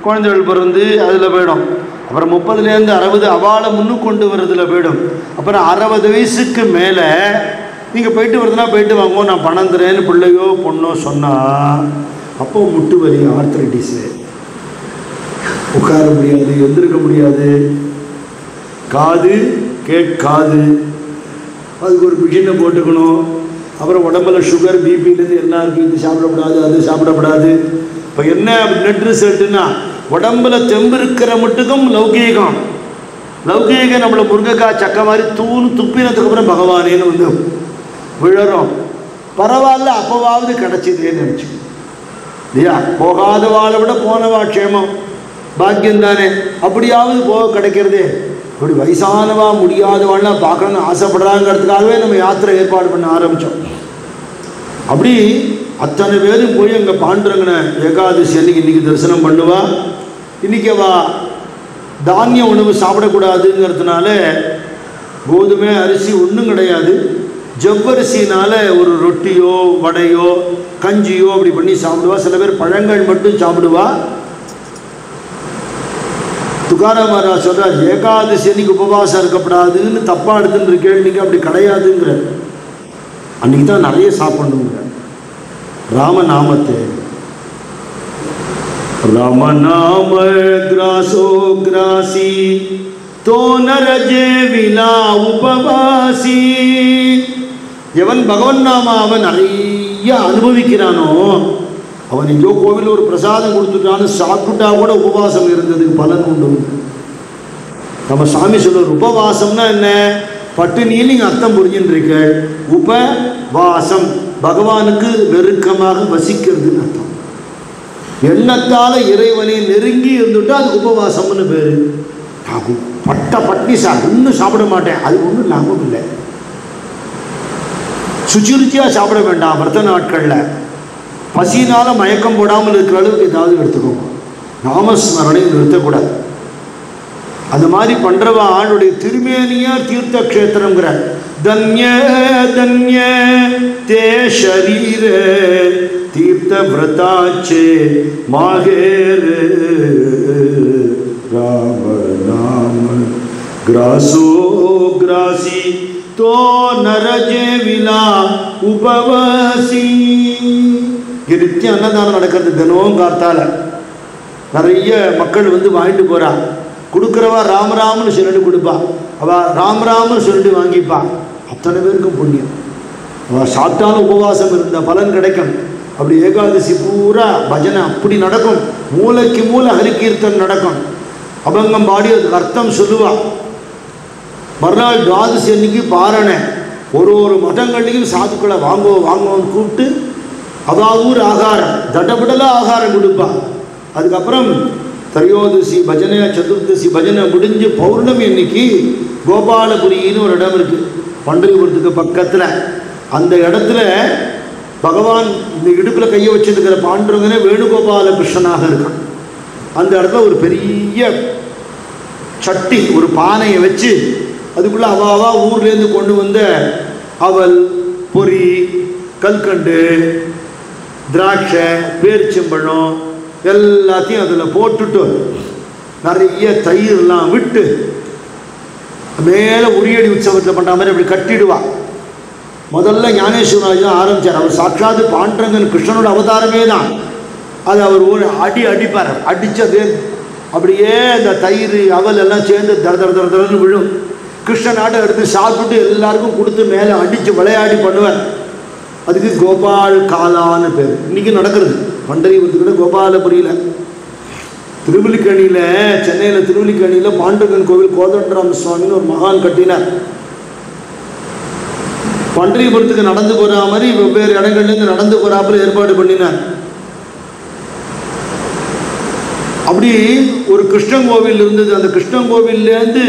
குழந்தைகள் பிறந்து அதில் போயிடும். அப்புறம் 30லேருந்து 60 அவாளை முன்னுக்கு கொண்டு வர்றதுல போயிடும். அப்புறம் 60 வயசுக்கு மேலே நீங்கள் போயிட்டு வருதுன்னா போயிட்டு வாங்குவோம், நான் பணம் தரேன்னு பிள்ளையோ பொண்ணோ சொன்னால் அப்போது முட்டு வலி, ஆர்த்ரைட்டிஸு, உட்கார முடியாது, எந்திருக்க முடியாது, காது கேட்காது, அதுக்கு ஒரு மிஷினை போட்டுக்கணும். அப்புறம் உடம்புல சுகர் பிபிலேருந்து எல்லாருக்கும் இது சாப்பிடக்கூடாது, அது சாப்பிடக்கூடாது. இப்போ என்ன நெட் ரிசல்ட்டுன்னா, உடம்புல தெம்பு இருக்கிற மட்டுக்கும் லௌகீகம், லௌகீகம் நம்மளை முருங்கைக்காய் சக்க மாதிரி துப்பினதுக்கு அப்புறம் பகவானேன்னு வந்து விழறோம். பரவாயில்ல, அப்போவாவது கிடச்சிதேன்னு நினச்சி இல்லையா? போகாத வாழை விட போனவா க்ஷேமம், பாக்கியம் தானே. அப்படியாவது போக கிடைக்கிறதே. இப்படி வயசானவா முடியாதவாள்லாம் பார்க்கணுன்னு ஆசைப்படுறாங்கிறதுக்காகவே நம்ம யாத்திரை ஏற்பாடு பண்ண ஆரம்பித்தோம். அப்படி அத்தனை பேரும் போய் அங்கே பாண்டுரங்கனை ஏகாதசி அன்னைக்கு இன்றைக்கி தரிசனம் பண்ணுவா. இன்றைக்கி அவ தானிய உணவு சாப்பிடக்கூடாதுங்கிறதுனால கோதுமை அரிசி ஒன்றும் கிடையாது, ஜவ்வரிசினால் ஒரு ரொட்டியோ வடையோ கஞ்சியோ அப்படி பண்ணி சாப்பிடுவா. சில பேர் பழங்கள் மட்டும் சாப்பிடுவா. துகாராம் மகாராஜ் சொல்கிறார், ஏகாதசி அன்னைக்கு உபவாசம் இருக்கப்படாதுன்னு தப்பாக எடுத்துன்னு கேள்விக்கு அப்படி கிடையாதுங்கிற. அன்றைக்கி தான் நிறைய சாப்பிடணுங்கிற. ராமநாமத்தை. ராமநாம கிராசோ கிராசி தோ நரஜே விலா உபவாசி. எவன் பகவன் நாமாவை நிறைய அனுபவிக்கிறானோ அவன் எங்கேயோ கோவில் ஒரு பிரசாதம் கொடுத்துட்டான்னு சாப்பிட்டுட்டா கூட உபவாசம் இருந்ததுக்கு பலன் உண்டு. நம்ம சாமி சொல்லுவார், உபவாசம்னா என்ன? பட்டினியில் நீங்கள் அர்த்தம் புரிஞ்சுட்டு இருக்க. உபவாசம் பகவானுக்கு நெருக்கமாக வசிக்கிறதுன்னு அர்த்தம். எண்ணத்தால் இறைவனை நெருங்கி இருந்துட்டா அது உபவாசம்னு பேர். நான் பட்டினி இன்னும் சாப்பிட மாட்டேன், அது ஒன்றும் லாபம் இல்லை. சுச்சிருச்சியாக சாப்பிட வேண்டாம். விரத நாட்களில் பசினால் மயக்கம் போடாமல் இருக்கிற அளவுக்கு ஏதாவது எடுத்துக்கோங்க. நாமஸ்மரணை நிறுத்தக்கூடாது. அந்த மாதிரி பண்ணுறவா ஆளுடைய திருமேனியார் தீர்த்த க்ஷேத்திரங்கிற. தன்ய தன்ய தே ஷரீர தீர்த்த விரதாச்சே மாகேர ராம நாம கிராசோ கிராசி தோ நரஜே விலா உபவாசி. நித்தியம் அன்னதானம் நடக்கிறது. தினமும் காத்தால நிறைய மக்கள் வந்து வாங்கிட்டு போறா. கொடுக்குறவா ராமராமன்னு சொல்லிட்டு கொடுப்பா, அவள் ராமராமன்னு சொல்லிட்டு வாங்கிப்பா. அத்தனை பேருக்கும் புண்ணியம். அவள் சாப்பிட்டாலும் உபவாசம் இருந்த பலன் கிடைக்கும். அப்படி ஏகாதசி பூரா பஜனை அப்படி நடக்கும். மூளைக்கு மூளை ஹரிகீர்த்தன் நடக்கும். அபங்கம் பாடி அதுக்கு அர்த்தம் சொல்லுவா. மறுநாள் துவாதசி அன்னைக்கு பாரணை. ஒரு மட்டங்கள்லையும் சாதுக்களை வாங்குவோன்னு கூப்பிட்டு அவாவூர் ஆகாரம் தடபடலாக ஆகாரம் கொடுப்பா. அதுக்கப்புறம் திரையோதசி பஜனை, சதுர்தசி பஜனை முடிஞ்சு பௌர்ணமி அன்னைக்கு கோபாலபுரின்னு ஒரு இடம் இருக்குது பண்டரிபுரத்துக்கு பக்கத்தில். அந்த இடத்துல பகவான் இந்த இடுப்பில் கையை வச்சுருக்கிற பாண்டுரங்கனே வேணுகோபால கிருஷ்ணனாக இருக்கான். அந்த இடத்துல ஒரு பெரிய சட்டி, ஒரு பானையை வச்சு அதுக்குள்ளே அவாவா ஊர்லேருந்து கொண்டு வந்த அவல், பொரி, கல்கண்டு, திராட்சை, பேரிச்சம்பழம் எல்லாத்தையும் அதில் போட்டுட்டு நிறைய தயிர்லாம் விட்டு மேலே உரியடி உற்சவத்தில் பண்ணுற மாதிரி அப்படி கட்டிடுவா. முதல்ல ஞானேஸ்வரராஜ் தான் ஆரம்பித்தார். அவர் சாட்சாத்து பாண்டரங்கன் கிருஷ்ணனோட அவதாரமே தான். அது அவர் ஒரு அடிப்பார். அடித்தது அப்படியே அந்த தயிர் அவல் எல்லாம் சேர்ந்து தரன்னு விழும். கிருஷ்ணனாட்டை எடுத்து சாப்பிட்டு எல்லாருக்கும் கொடுத்து மேலே அடித்து விளையாடி பண்ணுவார். அதுக்கு கோபால் காலான்னு பேர். இன்றைக்கி நடக்கிறது பண்டரிபுரத்துக்கிட்ட கோபாலபுரியில். திருவல்லிக்கணியில், சென்னையில் திருவல்லிக்கணியில் பாண்டரங்கன் கோவில் கோதண்டராம சுவாமின்னு ஒரு மகான் கட்டினார். பண்டரிபுரத்துக்கு நடந்து போகிற மாதிரி வெவ்வேறு இடங்கள்லேருந்து நடந்து போகிறாப்புல ஏற்பாடு பண்ணினார். அப்படி ஒரு கிருஷ்ணன் கோவில் இருந்தது. அந்த கிருஷ்ணன் கோவில்லேருந்து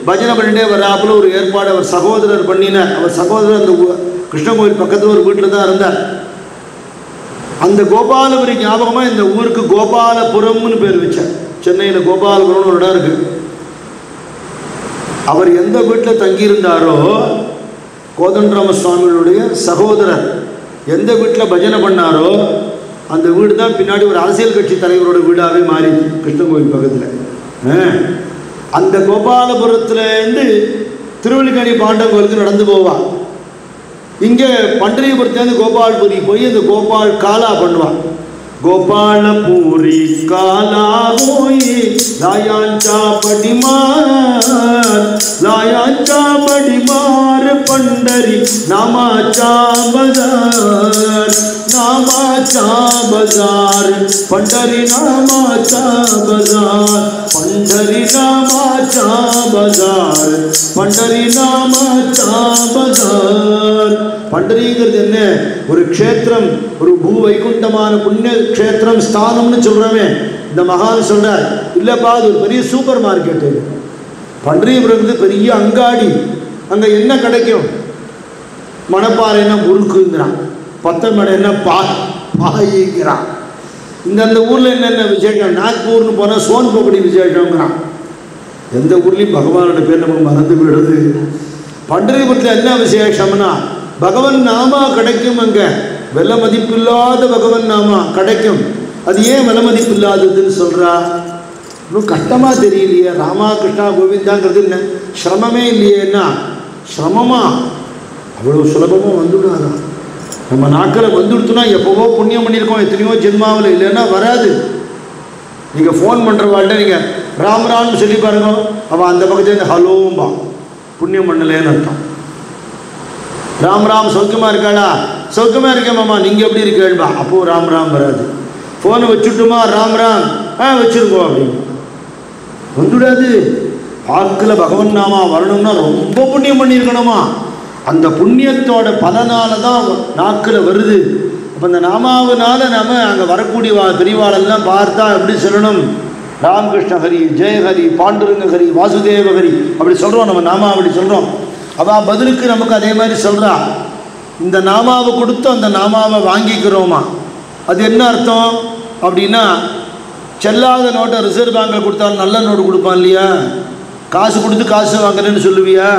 பஜனை பண்ணிட்டே வராப்புல ஒரு ஏற்பாடு அவர் சகோதரர் பண்ணினார். அவர் சகோதரர் அந்த கிருஷ்ணன் கோவில் பக்கத்தில் ஒரு வீட்டில் தான் இருந்தார். அந்த கோபாலபுரி ஞாபகமாக இந்த ஊருக்கு கோபாலபுரம்னு பேர் வச்சார். சென்னையில் கோபாலபுரம்னு ஒரு இடம் இருக்குது. அவர் எந்த வீட்டில் தங்கியிருந்தாரோ கோதண்டராம சுவாமிகளுடைய சகோதரர் எந்த வீட்டில் பஜனை பண்ணாரோ அந்த வீடு தான் பின்னாடி ஒரு அரசியல் கட்சி தலைவரோட வீடாகவே மாறிச்சு கிருஷ்ணன் கோவில் பக்கத்தில். அந்த கோபாலபுரத்துலேருந்து திருவல்லிக்கணி பாண்டன் கோவிலுக்கு நடந்து போவா. இங்கே பண்டரிபுரத்துலேருந்து கோபால்புரி போய் இந்த கோபால் காலா பண்ணுவான். गोपालपुरी काला होई लायांचा बडी मार पंढरी नामाचा बाजार पंढरी नामाचा बाजार पंढरी नामाचा बाजार पंढरी नामाचा बाजार पंढरीங்கிறது என்ன ஒரு க்ஷேத்திரம் ஒரு பூ வைகுண்டமான புண்ணிய க்ஷேத்திரம் ஸ்தானம்னு சொல்றவே இந்த மகான் சொல்றார் இல்லப்பா அது ஒரு பெரிய சூப்பர் மார்க்கெட் பண்டரிபுரத்துக்கு பெரிய அங்காடி அங்க என்ன கிடைக்கும் மணப்பாறைன்னா முறுக்குங்கறான் பத்தமடைன்னா பாயிங்கறான் இந்த ஊர்ல என்னென்ன விசேஷம் நாக்பூர்னு போனா சோன் பப்படி விசேஷம்ங்கறான் எந்த ஊர்லயும் பகவானோட பேர் நமக்கு மறந்து விடுது பண்டரிபுரத்துல என்ன விசேஷம்னா பகவன் நாமா கிடைக்கும் அங்க வெள்ள மதிப்பில்லாத பகவன் நாமா கிடைக்கும் அது ஏன் வெள்ள மதிப்பில்லாததுன்னு சொல்றா இன்னும் கஷ்டமா தெரியலையே ராமா கிருஷ்ணா கோவிந்தாங்கிறது என்ன சிரமமே இல்லையேன்னா சிரமமா அவ்வளவு சுலபமா வந்துடாதான் நம்ம நாக்கில் வந்துடுத்துனா எப்போவோ புண்ணியம் பண்ணியிருக்கோம், எத்தனையோ ஜென்மாவில், இல்லைன்னா வராது. நீங்கள் ஃபோன் பண்ணுறவாள்கிட்ட நீங்கள் ராம் ராம்னு சொல்லி பாருங்க, அவன் அந்த பக்கத்துலேருந்து ஹலோம்பா, புண்ணியம் பண்ணலேன்னு அர்த்தம். ராம் ராம் சௌக்கியமாக இருக்காளா, சௌக்கியமாக இருக்கேன் மாமா, நீங்கள் எப்படி இருக்கேன்பா, அப்போது ராம் ராம் வராது. ஃபோனை வச்சுட்டுமா, ராம் ராம் வச்சுருக்கோம் அப்படின்னு வந்துடாது. வாக்கில் பகவன் நாமா வரணும்னா ரொம்ப புண்ணியம் பண்ணியிருக்கணுமா, அந்த புண்ணியத்தோட பலனால தான் நாக்கில் வருது. அப்போ அந்த நாமாவனால நம்ம அங்கே வரக்கூடிய பெரியவாளெல்லாம் பார்த்தா எப்படி சொல்லணும், ராமகிருஷ்ண ஹரி, ஜெயஹரி, பாண்டுரங்க ஹரி, வாசுதேவ ஹரி அப்படி சொல்கிறோம். நம்ம நாமா அப்படி சொல்கிறோம். அவள் பதிலுக்கு நமக்கு அதே மாதிரி சொல்கிறா. இந்த நாமாவை கொடுத்து அந்த நாமாவை வாங்கிக்கிறோமா, அது என்ன அர்த்தம் அப்படின்னா, செல்லாத நோட்டை ரிசர்வ் பேங்கில் கொடுத்தாலும் நல்ல நோட்டு கொடுப்பான் இல்லையா, காசு கொடுத்து காசு வாங்குறேன்னு சொல்லுவியா,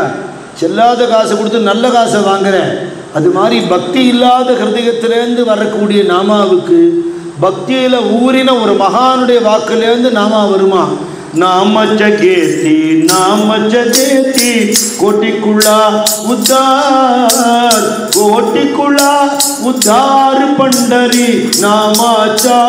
செல்லாத காசு கொடுத்து நல்ல காசை வாங்குறேன். அது மாதிரி பக்தி இல்லாத ஹிருதயத்திலேருந்து வரக்கூடிய நாமாவுக்கு பக்தியில் ஊறின ஒரு மகானுடைய வாக்குலேருந்து நாமா வருமா. நாமச்ச கேத்தி நாமச்ச தேத்தி கோட்டிக்குள்ளா உத்தார், கோட்டிக்குள்ளா உத்தார் பண்டரி நாமாச்சா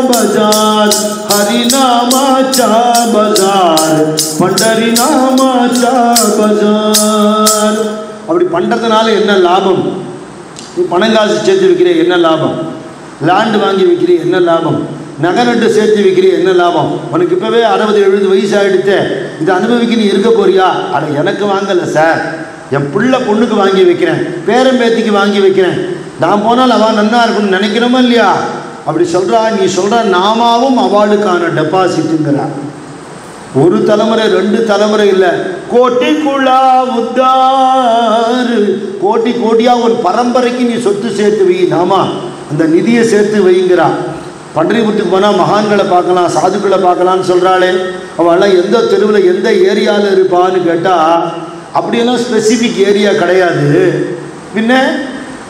பஜார், ஹரி நாமாச்சா பஜார், பண்டரி நாமாச்சா பஜார். அப்படி பண்ணுறதுனால என்ன லாபம், நீ பணம் காசு சேர்த்து வைக்கிற என்ன லாபம், லேண்டு வாங்கி வைக்கிற என்ன லாபம், நகை நட்டு சேர்த்து வைக்கிற என்ன லாபம், உனக்கு இப்போவே 60-70 வயசு ஆகிடுத்து, இதை அனுபவிக்க நீ இருக்க போறியா, அட எனக்கு வாங்கலை சார், என் பிள்ளை பொண்ணுக்கு வாங்கி வைக்கிறேன், பேரம்பேத்திக்கு வாங்கி வைக்கிறேன், நான் போனால் அவள் நன்னா இருக்குன்னு நினைக்கிறோமா இல்லையா, அப்படி சொல்கிறா. நீ சொல்கிற நாமாவும் அவளுக்கான டெபாசிட்டுங்கிறா. ஒரு தலைமுறை 2 தலைமுறை இல்லை, கோட்டிக்குள்ளா உத்தார், கோட்டி கோட்டியாக ஒரு பரம்பரைக்கு நீ சொத்து சேர்த்து வை, நாமா அந்த நிதியை சேர்த்து வைங்கிறா. பண்டரிபுரத்துக்கு போனால் மகான்களை பார்க்கலாம், சாதுக்களை பார்க்கலான்னு சொல்கிறாளே, அவள்லாம் எந்த தெருவில் எந்த ஏரியாவில் இருப்பான்னு கேட்டால் அப்படியெல்லாம் ஸ்பெசிஃபிக் ஏரியா கிடையாது. பின்ன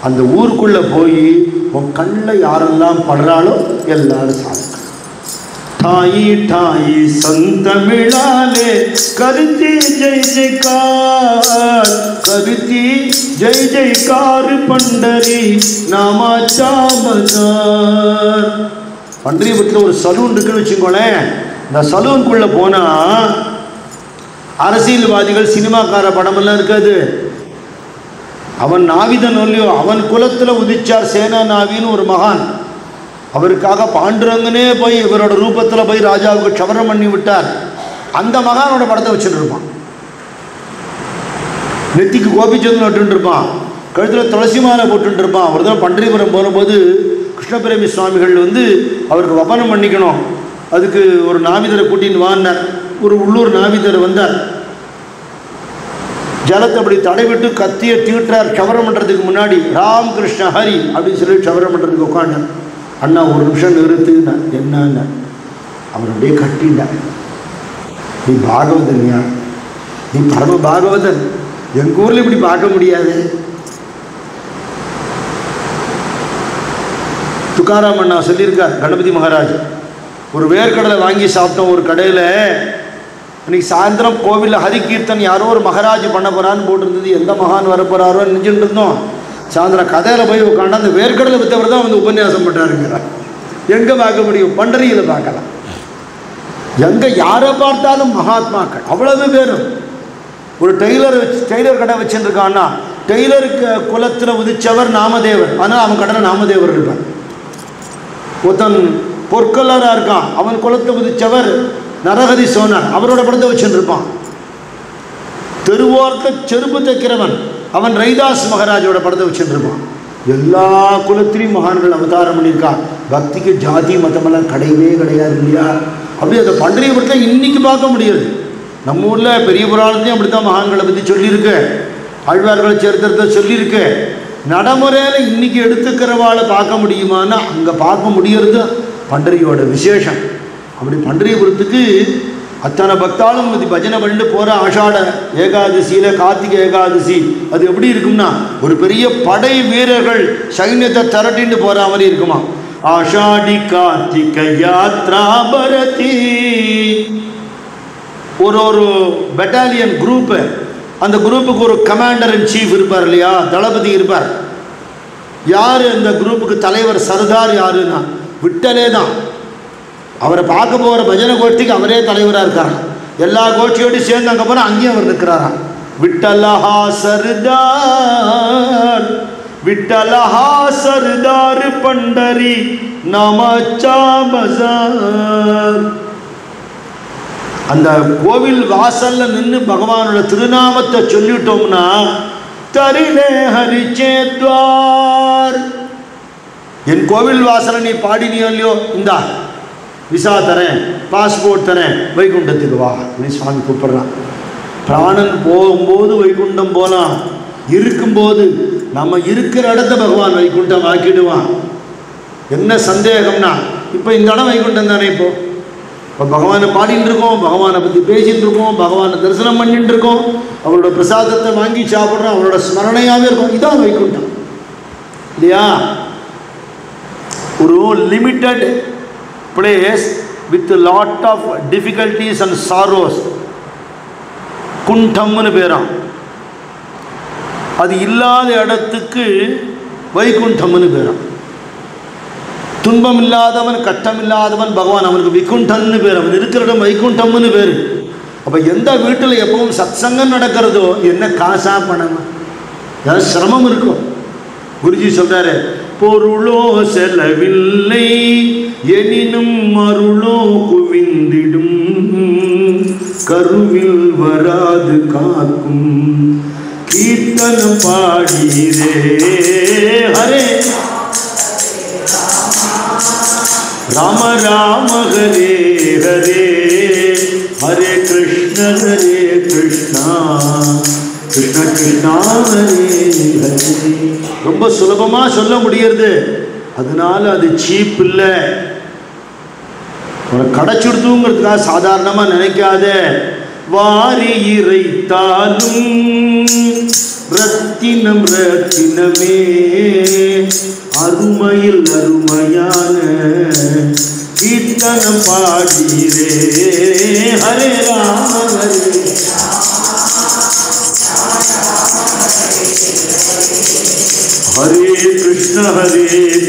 அந்த ஊருக்குள்ளே போய் உன் கண்ணில் யாரெல்லாம் படுறாளோ எல்லாரும் சாதுக்கள். ठाई ठाई संत मिलाले करती जय जयकार, करती जय जयकार पंडरी नामाचा बजार. பண்டரிபுரத்தில் ஒரு சலூன் இருக்குன்னு வச்சுக்கோங்களேன். இந்த சலூனுக்குள்ளே போனால் அரசியல்வாதிகள் சினிமாக்கார படமெல்லாம் இருக்காது. அவன் நாவிதன் இல்லையோ, அவன் குலத்தில் உதிச்சார் சேனா நாவின்னு ஒரு மகான். அவருக்காக பாண்டுரங்கனே போய் இவரோட ரூபத்தில் போய் ராஜாவுக்கு க்ஷவரம் பண்ணி விட்டார். அந்த மகானோட படத்தை வச்சுட்டு இருப்பான். நெத்திக்கு கோபிச்சந்திரன் நட்டு இருப்பான், கழுத்தில் துளசி மாலை போட்டு இருப்பான். ஒரு தான் பண்டரிபுரம் போகும்போது கிருஷ்ணபிரேமி சுவாமிகள் வந்து அவருக்கு வபனம் பண்ணிக்கணும், அதுக்கு ஒரு நாவிதரை கூட்டின்னு வாங்கினார். ஒரு உள்ளூர் நாவிதர் வந்தார். ஜலத்தை அப்படி தடைவிட்டு கத்தியை தீட்டுறார். க்ஷவரம் பண்ணுறதுக்கு முன்னாடி ராம் கிருஷ்ண ஹரி அப்படின்னு சொல்லி க்ஷவரம் பண்ணுறதுக்கு உட்காண்டார். அண்ணா ஒரு நிமிஷம் நிறுத்துன்னா என்னன்னா, அவர் அப்படியே கட்டிண்டார். நீ பாகவதன்யா, நீ பரம பாகவதன், எங்கள் ஊரில் இப்படி பார்க்க முடியாது. துக்காராம் அண்ணா சொல்லியிருக்கார், கணபதி மகாராஜ் ஒரு வேர்க்கடலை வாங்கி சாப்பிட்டோம் ஒரு கடையில். இன்னைக்கு சாயந்தரம் கோவிலில் ஹரிகீர்த்தன் யாரோ ஒரு மகாராஜ் பண்ண போகிறான்னு போட்டிருந்தது. எந்த மகான் வரப்போகிறாரோ நினைச்சுட்டு இருந்தோம். சாயந்தரம் கதையில் போய் உட்காந்து அந்த வேர்க்கடலை விற்றவர் தான் வந்து உபன்யாசம் பண்ணுறாருங்கிறார். எங்கே பார்க்க முடியும், பண்டரியில் பார்க்கலாம். எங்கே யாரை பார்த்தாலும் மகாத்மாக்கள் அவ்வளவு பேரும். ஒரு டெய்லர் கடை வச்சுருக்கான்னா, டெய்லருக்கு குலத்தில் உதிச்சவர் நாமதேவர், ஆனால் அவன் கடையில் நாமதேவர் இருப்பார். ஒருத்தன் பொற்கொள்ளராக இருக்கான், அவன் குலத்தில் உதிச்சவர் நரஹரி சோனார், அவரோட படத்தை வச்சுருப்பான். தெருவோரத்தில் செருப்பு தைக்கிறவன் அவன் ரைதாஸ் மகாராஜோட படத்தை வச்சுருப்பான். எல்லா குலத்திலையும் மகான்கள் அவதாரம் பண்ணியிருக்கான். பக்திக்கு ஜாதி மதமெல்லாம் கிடையவே கிடையாது இல்லையா. அப்படி அந்த பண்டரிபுரத்தில் இன்னைக்கு பார்க்க முடியாது. நம்ம ஊரில் பெரிய புராணத்தையும் அப்படி தான் மகான்களை பற்றி சொல்லியிருக்கு, ஆழ்வார்களை சரித்திரத்தை சொல்லியிருக்கு. நடைமுறையில் இன்னைக்கு எடுத்துக்கிறவாளை பார்க்க முடியுமான்னா அங்கே பார்க்க முடியறது பண்டரியோட விசேஷம். அப்படி பண்டரிபுரத்துக்கு அத்தனை பக்தாலும் இது பஜனை பண்ணிட்டு போகிற ஆஷாட ஏகாதசியில், கார்த்திகை ஏகாதசி அது எப்படி இருக்கும்னா ஒரு பெரிய படை வீரர்கள் சைன்யத்தை திரட்டின்னு போகிற மாதிரி இருக்குமா. ஆஷாடி கார்த்திகை யாத்ரா பரதி, ஒரு பெட்டாலியன் குரூப்பு, அந்த குரூப்புக்கு ஒரு கமாண்டர் இன் சீஃப் இருப்பார் இல்லையா, தளபதி இருப்பார். யார் இந்த குரூப்புக்கு தலைவர் சர்தார் யாருன்னா விட்டலே தான். அவரை பார்க்க போகிற பஜனை கோஷ்டிக்கு அவரே தலைவராக இருக்காராம். எல்லா கோஷ்டியோடு சேர்ந்து அங்கே போனால் அங்கேயும் அவர் நிற்கிறாராம். விட்டலஹா சர்தார், விட்டலஹா சர்தார் பண்டரி நமச்சா பஜார். அந்த கோவில் வாசல்ல நின்று பகவானோட திருநாமத்தை சொல்லிட்டோம்னா தரிலே ஹரிச்சேத்வார், என் கோவில் வாசலை நீ பாடினியோ இல்லையோ, இந்தா விசா தரேன், பாஸ்போர்ட் தரேன், வைகுண்டத்துக்கு வா அப்படின்னு சுவாமி கூப்பிடுறான். பிராணன் போகும்போது வைகுண்டம் போகலாம், இருக்கும்போது நம்ம இருக்கிற இடத்த பகவான் வைகுண்டம் ஆக்கிடுவான். என்ன சந்தேகம்னா இப்போ இந்த இடம் வைகுண்டம் தானே. இப்போ பகவானை பாடிட்டு இருக்கோம், பகவானை பற்றி பேசிகிட்டு இருக்கோம், பகவானை தரிசனம் பண்ணிட்டு இருக்கோம், அவரோட பிரசாதத்தை வாங்கி சாப்பிட்றோம், அவரோட ஸ்மரணையாகவே இருக்கும். இதான் வைகுண்டம் இல்லையா? ஒரு limited place with lot of difficulties and sorrows, குண்டம்னு பேராம். அது இல்லாத இடத்துக்கு வைகுண்டம்னு பேராம். துன்பம் இல்லாதவன், கஷ்டம் இல்லாதவன் பகவான், அவனுக்கு விகுண்டன்னு பேர். அவன் இருக்கிற இடம் வைகுண்டம்னு பேர். அப்போ எந்த வீட்டில் எப்பவும் சத்சங்கம் நடக்கிறதோ, என்ன காசா பணமா, ஏதாவது சிரமம் இருக்கும். குருஜி சொல்றாரு, பொருளோ செலவில்லை எனினும் அருளோ குவிந்திடும், கருவில் வராது காக்கும் கீர்த்தனம் பாடீரே ஹரே ராம ராம ஹரே ஹரே ஹரே கிருஷ்ண கிருஷ்ணா கிருஷ்ண கிருஷ்ணா ஹரே ஹரே. ரொம்ப சுலபமாக சொல்ல முடியறது, அதனால அது சீப் இல்லை. உனக்கு கிடைச்சுடுத்துங்கிறதுக்காக சாதாரணமாக நினைக்காத. வாரி இறைத்தாலும் ரத்தினம் ரத்தினமே, அருமையில் அருமையான கீர்த்தனம் பாடீரே ஹரே ராம ஹரே ஹரே கிருஷ்ண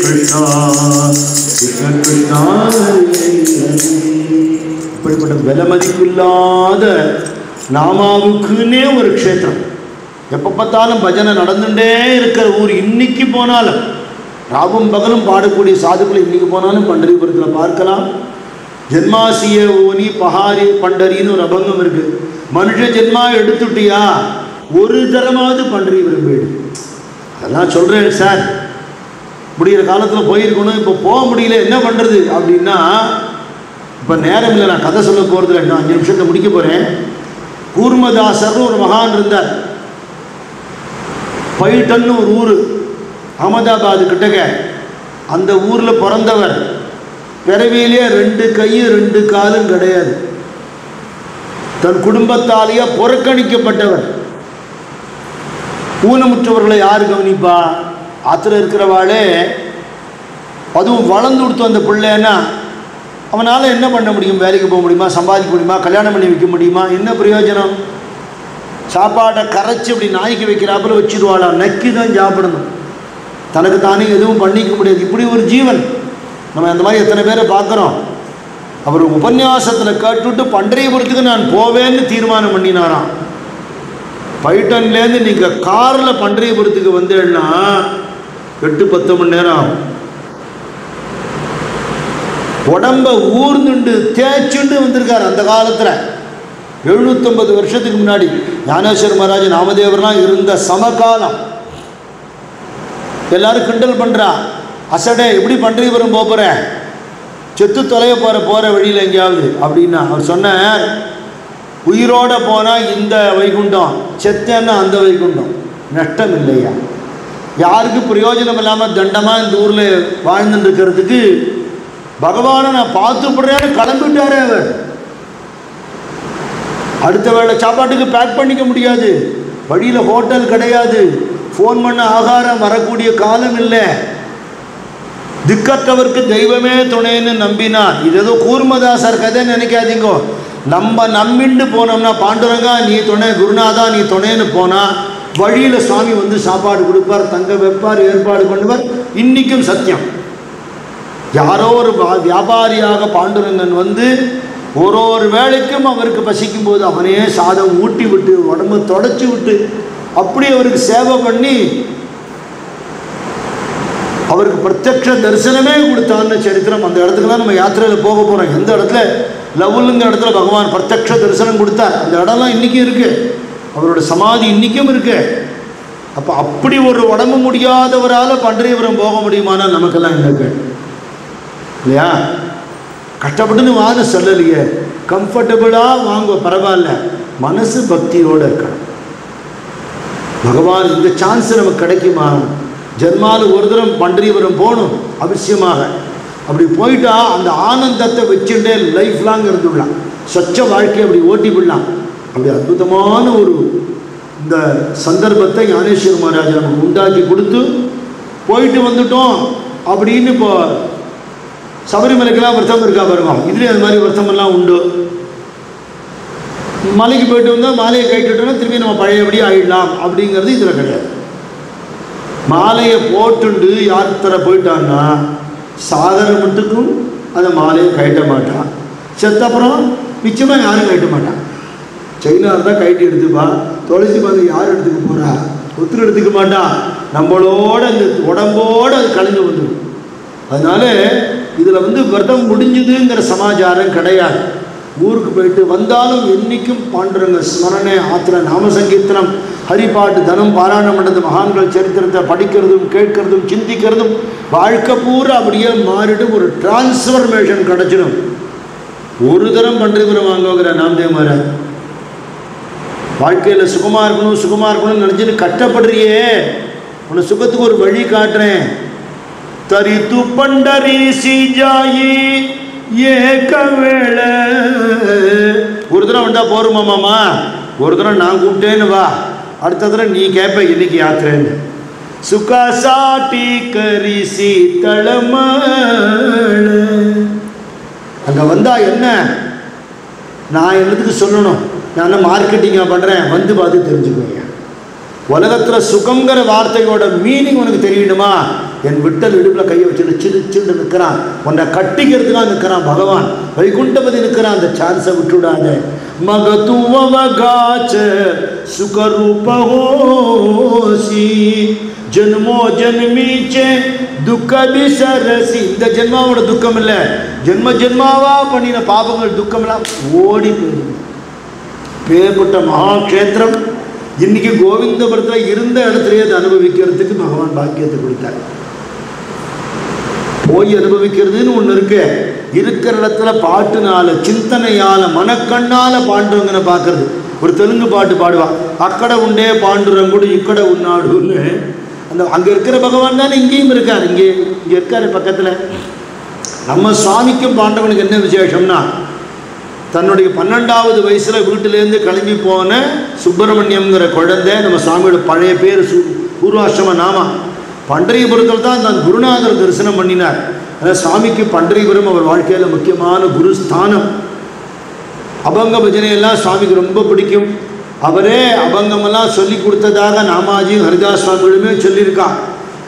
கிருஷ்ணா கிருஷ்ண கிருஷ்ணா ஹரே ஹரே. இப்படிப்பட்ட விலை மதிப்பில்லாத நாமாவுக்குன்னே ஒரு க்ஷேத்திரம், எப்போ பார்த்தாலும் பஜனை நடந்துட்டே இருக்கிற ஊர். இன்னைக்கு போனாலும் ராவும் பகலும் பாடக்கூடிய சாதுக்களை இன்னைக்கு போனாலும் பண்டரிபுரத்தில் பார்க்கலாம். ஜென்மாசிய ஓனி பஹாரி பண்டரின்னு ஒரு அபங்கம் இருக்கு. மனுஷ ஜென்மா எடுத்துட்டியா ஒரு தரமாவது பண்டரிபுரம் போயிடு. அதெல்லாம் சொல்கிறேன் சார், முடிகிற காலத்தில் போயிருக்கணும், இப்போ போக முடியல, என்ன பண்ணுறது அப்படின்னா, இப்போ நேரம் இல்லை, நான் கதை சொல்ல போகிறதில்ல, நான் 5 நிமிஷத்தை முடிக்க போகிறேன். கூர்மதாசர்னு ஒரு மகான் இருந்தார். பைட்டன்னு ஒரு ஊர், அகமதாபாது கிட்டக்க. அந்த ஊரில் பிறந்தவர். பிறவியிலே 2 கையும் 2 காலும் கிடையாது. தன் குடும்பத்தாலேயே புறக்கணிக்கப்பட்டவர். ஊனமுற்றவர்களை யார் கவனிப்பா? ஆற்றுல இருக்கிறவாளே, அதுவும் வளர்ந்து கொடுத்து அந்த பிள்ளைன்னா அவனால் என்ன பண்ண முடியும்? வேலைக்கு போக முடியுமா? சம்பாதிக்க முடியுமா? கல்யாணம் பண்ணி வைக்க முடியுமா? என்ன பிரயோஜனம்? சாப்பாடை கரைச்சி அப்படி நாய்க்கு வைக்கிறாப்புல வச்சுருவாளா? நக்கி தான் சாப்பிடணும், தனக்கு தானே எதுவும் பண்ணிக்க முடியாது. இப்படி ஒரு ஜீவன். நம்ம அந்த மாதிரி எத்தனை பேரை பார்க்குறோம். அவர் உபன்யாசத்தில் கேட்டுவிட்டு பண்டரிபுரத்துக்கு நான் போவேன்னு தீர்மானம் பண்ணினாராம். பைட்டன்லேருந்து நீங்கள் காரில் பண்டரிபுரத்துக்கு வந்தேன்னா 8-10 மணி நேரம் ஆகும். உடம்ப ஊர்ந்துண்டு தேய்ச்சுண்டு வந்திருக்கார். அந்த காலத்தில் 750 வருஷத்துக்கு முன்னாடி ஞானேஸ்வர மகாராஜ் நாமதேவர்லாம் இருந்த சமகாலம். எல்லாரும் கிண்டல் பண்ணுறா, அசடே எப்படி பண்டரிபுரம் போகிற, செத்து தொலைய போகிற வழியில் எங்கேயாவது அப்படின்னா. அவர் சொன்னார், உயிரோட போனால் இந்த வைகுண்டம், செத்தேன்னா அந்த வைகுண்டம். நஷ்டம் இல்லையா? யாருக்கு பிரயோஜனம் இல்லாமல் தண்டமாக இந்த ஊரில் வாழ்ந்துட்டு இருக்கிறதுக்கு பகவானை நான் பார்த்துப்படுறேன்னு கிளம்பிட்டாரே அவர். அடுத்த வேளை சாப்பாட்டுக்கு பேக் பண்ணிக்க முடியாது, வழியில் ஹோட்டல் கிடையாது, ஃபோன் பண்ண ஆகாரம் வரக்கூடிய காலம் இல்லை. திக்கற்றவருக்கு தெய்வமே துணைன்னு நம்பினார். இது ஏதோ கூர்மதாசர் கதை நினைக்காதீங்கோ. நம்ம நம்பிண்டு போனோம்னா, பாண்டுரங்கா நீ துணை, குருநாதா நீ துணைன்னு போனால் வழியில் சுவாமி வந்து சாப்பாடு கொடுப்பார், தங்க வைப்பார், ஏற்பாடு பண்ணுவார். இன்றைக்கும் சத்தியம். யாரோ ஒரு வியாபாரியாக பாண்டுரங்கன் வந்து ஒரு வேளைக்கும் அவருக்கு பசிக்கும் போது அவனே சாதம் ஊட்டி விட்டு உடம்பு தொடச்சி விட்டு அப்படி அவருக்கு சேவை பண்ணி அவருக்கு பிரத்யக்ஷ தரிசனமே கொடுத்தான்னு சரித்திரம். அந்த இடத்துக்குலாம் நம்ம யாத்திரையில் போக போகிறோம். எந்த இடத்துல லவுலுங்கிற இடத்துல பகவான் பிரத்யக்ஷ தரிசனம் கொடுத்தார், அந்த இடம்லாம் இன்றைக்கும் இருக்குது. அவரோட சமாதி இன்றைக்கும் இருக்குது. அப்போ அப்படி ஒரு உடம்பு முடியாதவரால் பண்டரிபுரம் போக முடியுமானா நமக்கெல்லாம் என்ன கேள்வி இல்லையா? கஷ்டப்பட்டுன்னு வாங்க சொல்லலையே, கம்ஃபர்டபுளாக வாங்க, பரவாயில்ல, மனசு பக்தியோடு இருக்கணும். பகவான் இந்த சான்ஸ் நமக்கு கிடைக்குமா? ஜென்மாவில் ஒரு தரம் பண்டரிபுரம் போகணும் அவசியமாக. அப்படி போயிட்டா அந்த ஆனந்தத்தை வச்சுட்டே லைஃப் லாங் இருந்துடலாம், சொச்ச வாழ்க்கையை அப்படி ஓட்டி விடலாம். அப்படி அற்புதமான ஒரு இந்த சந்தர்ப்பத்தை ஞானேஸ்வர மகாராஜா நமக்கு உண்டாக்கி கொடுத்து போயிட்டு வந்துட்டோம் அப்படின்னு. இப்போ சபரிமலைக்கெல்லாம் விரதம் இருக்கா பாருங்க, இதுலேயும் அது மாதிரி விரதமெல்லாம் உண்டு. மலைக்கு போயிட்டு வந்தால் மாலையை கைட்டுட்டோம்னா திரும்பி நம்ம பழையபடி ஆகிடலாம் அப்படிங்கிறது இதில் கிடையாது. மாலையை போட்டுண்டு யாத்திரை போயிட்டான்னா சாகர மட்டுக்கும் அந்த மாலையை கட்ட மாட்டான். செத்தப்புறம் மிச்சமாக யாரும் கட்ட மாட்டான். செயினார் தான் கைட்டு எடுத்துப்பா, துளசி பாதை யார் எடுத்துக்க போகிறா? ஒருத்தர் எடுத்துக்க மாட்டான். நம்மளோட இந்த உடம்போடு அது கலந்து வந்துடும். அதனால இதில் வந்து விரதம் முடிஞ்சுதுங்கிற சமாச்சாரம் கிடையாது. ஊருக்கு போயிட்டு வந்தாலும் என்றைக்கும் பாண்டுரங்க ஸ்மரணை, ஆத்திர நாம சங்கீர்த்தனம், ஹரிபாட்டு, தனம் பாராயணம் பண்ணுறது, மகான்கள் சரித்திரத்தை படிக்கிறதும் கேட்கறதும் சிந்திக்கிறதும் வாழ்க்கை பூரா அப்படியே மாறிட்டு ஒரு டிரான்ஸ்ஃபர்மேஷன் கிடச்சிடும். ஒரு தரம் பண்டரிபுரம் வாங்குகிற நாம்தேவ் மகாராஜ் வாழ்க்கையில் சுகமாக இருக்கணும்னு நினச்சின்னு கஷ்டப்படுறியே, உன்னை சுகத்துக்கு ஒரு வழி காட்டுறேன். தரி து பண்டரி சி ஜாயி ஏகவேள. ஒரு தரம் வந்தா போருமா மாமா, ஒரு தரம் நான் கூப்பிட்டேன்னு வா, அடுத்த தரம் நீ கேட்ப இன்னைக்கு யாத்திரைன்னு. சுகா சாட்டி கரி சீத்தளம. அங்கே வந்தா என்ன, நான் என்னத்துக்கு சொல்லணும், நான் மார்க்கெட்டிங்காக பண்ணுறேன், வந்து பார்த்து தெரிஞ்சுக்குவீங்க. உலகத்தில் சுகங்கிற வார்த்தையோட மீனிங் உனக்கு தெரியணுமா? என் விட்டல் இடுப்பில் கையை வச்சுட்டு சிரிச்சுட்டு நிற்கிறான், உன்னை கட்டிக்கிறதுக்காக நிற்கிறான் பகவான், வைகுண்டபதி நிற்கிறான். அந்த சான்ஸை விட்டுவிடாத. மகத்துவகாச்ச சுகரூபோசி ஜன்மோ ஜன்மீச்சே துக்க விசரசி. இந்த ஜென்மாவோட துக்கம் இல்லை, ஜென்ம ஜென்மாவா பண்ணின பாபங்கள் துக்கமெல்லாம் ஓடி போயிடும். பேர்பட்ட மகாக்ஷேத்திரம் இன்னைக்கு கோவிந்தபுரத்தில் இருந்த இடத்துலயே அதை அனுபவிக்கிறதுக்கு பகவான் பாக்கியத்தை கொடுத்தார். போய் அனுபவிக்கிறதுன்னு ஒன்று இருக்கு. இருக்கிற இடத்துல பாட்டுனால, சிந்தனையால, மனக்கண்ணால பாண்டுரங்கனை பார்க்கறது. ஒரு தெலுங்கு பாட்டு பாடுவா, அக்கட உண்டே பாண்டுரங்குடு இக்கட உன்னாடுன்னு. அந்த அங்கே இருக்கிற பகவான் தானே இங்கேயும் இருக்கார். இங்கே இருக்காரு பக்கத்தில். நம்ம சுவாமிக்கும் பாண்டவனுக்கு என்ன விசேஷம்னா, தன்னுடைய 12வது வயசில் வீட்டிலேருந்து கிளம்பி போன சுப்பிரமணியம்ங்கிற குழந்தை, நம்ம சுவாமியோட பழைய பேர் பூர்வாசிரம நாமா. பண்டரிபுரத்தில் தான் தன் குருநாதர் தரிசனம் பண்ணினார். அதாவது சுவாமிக்கு பண்டரிபுரம் அவர் வாழ்க்கையில் முக்கியமான குருஸ்தானம். அபங்க பஜனையெல்லாம் சுவாமிக்கு ரொம்ப பிடிக்கும். அவரே அபங்கமெல்லாம் சொல்லி கொடுத்ததாக நாமாஜியும் ஹரிதாஸ் சுவாமிகளுமே சொல்லியிருக்கான்.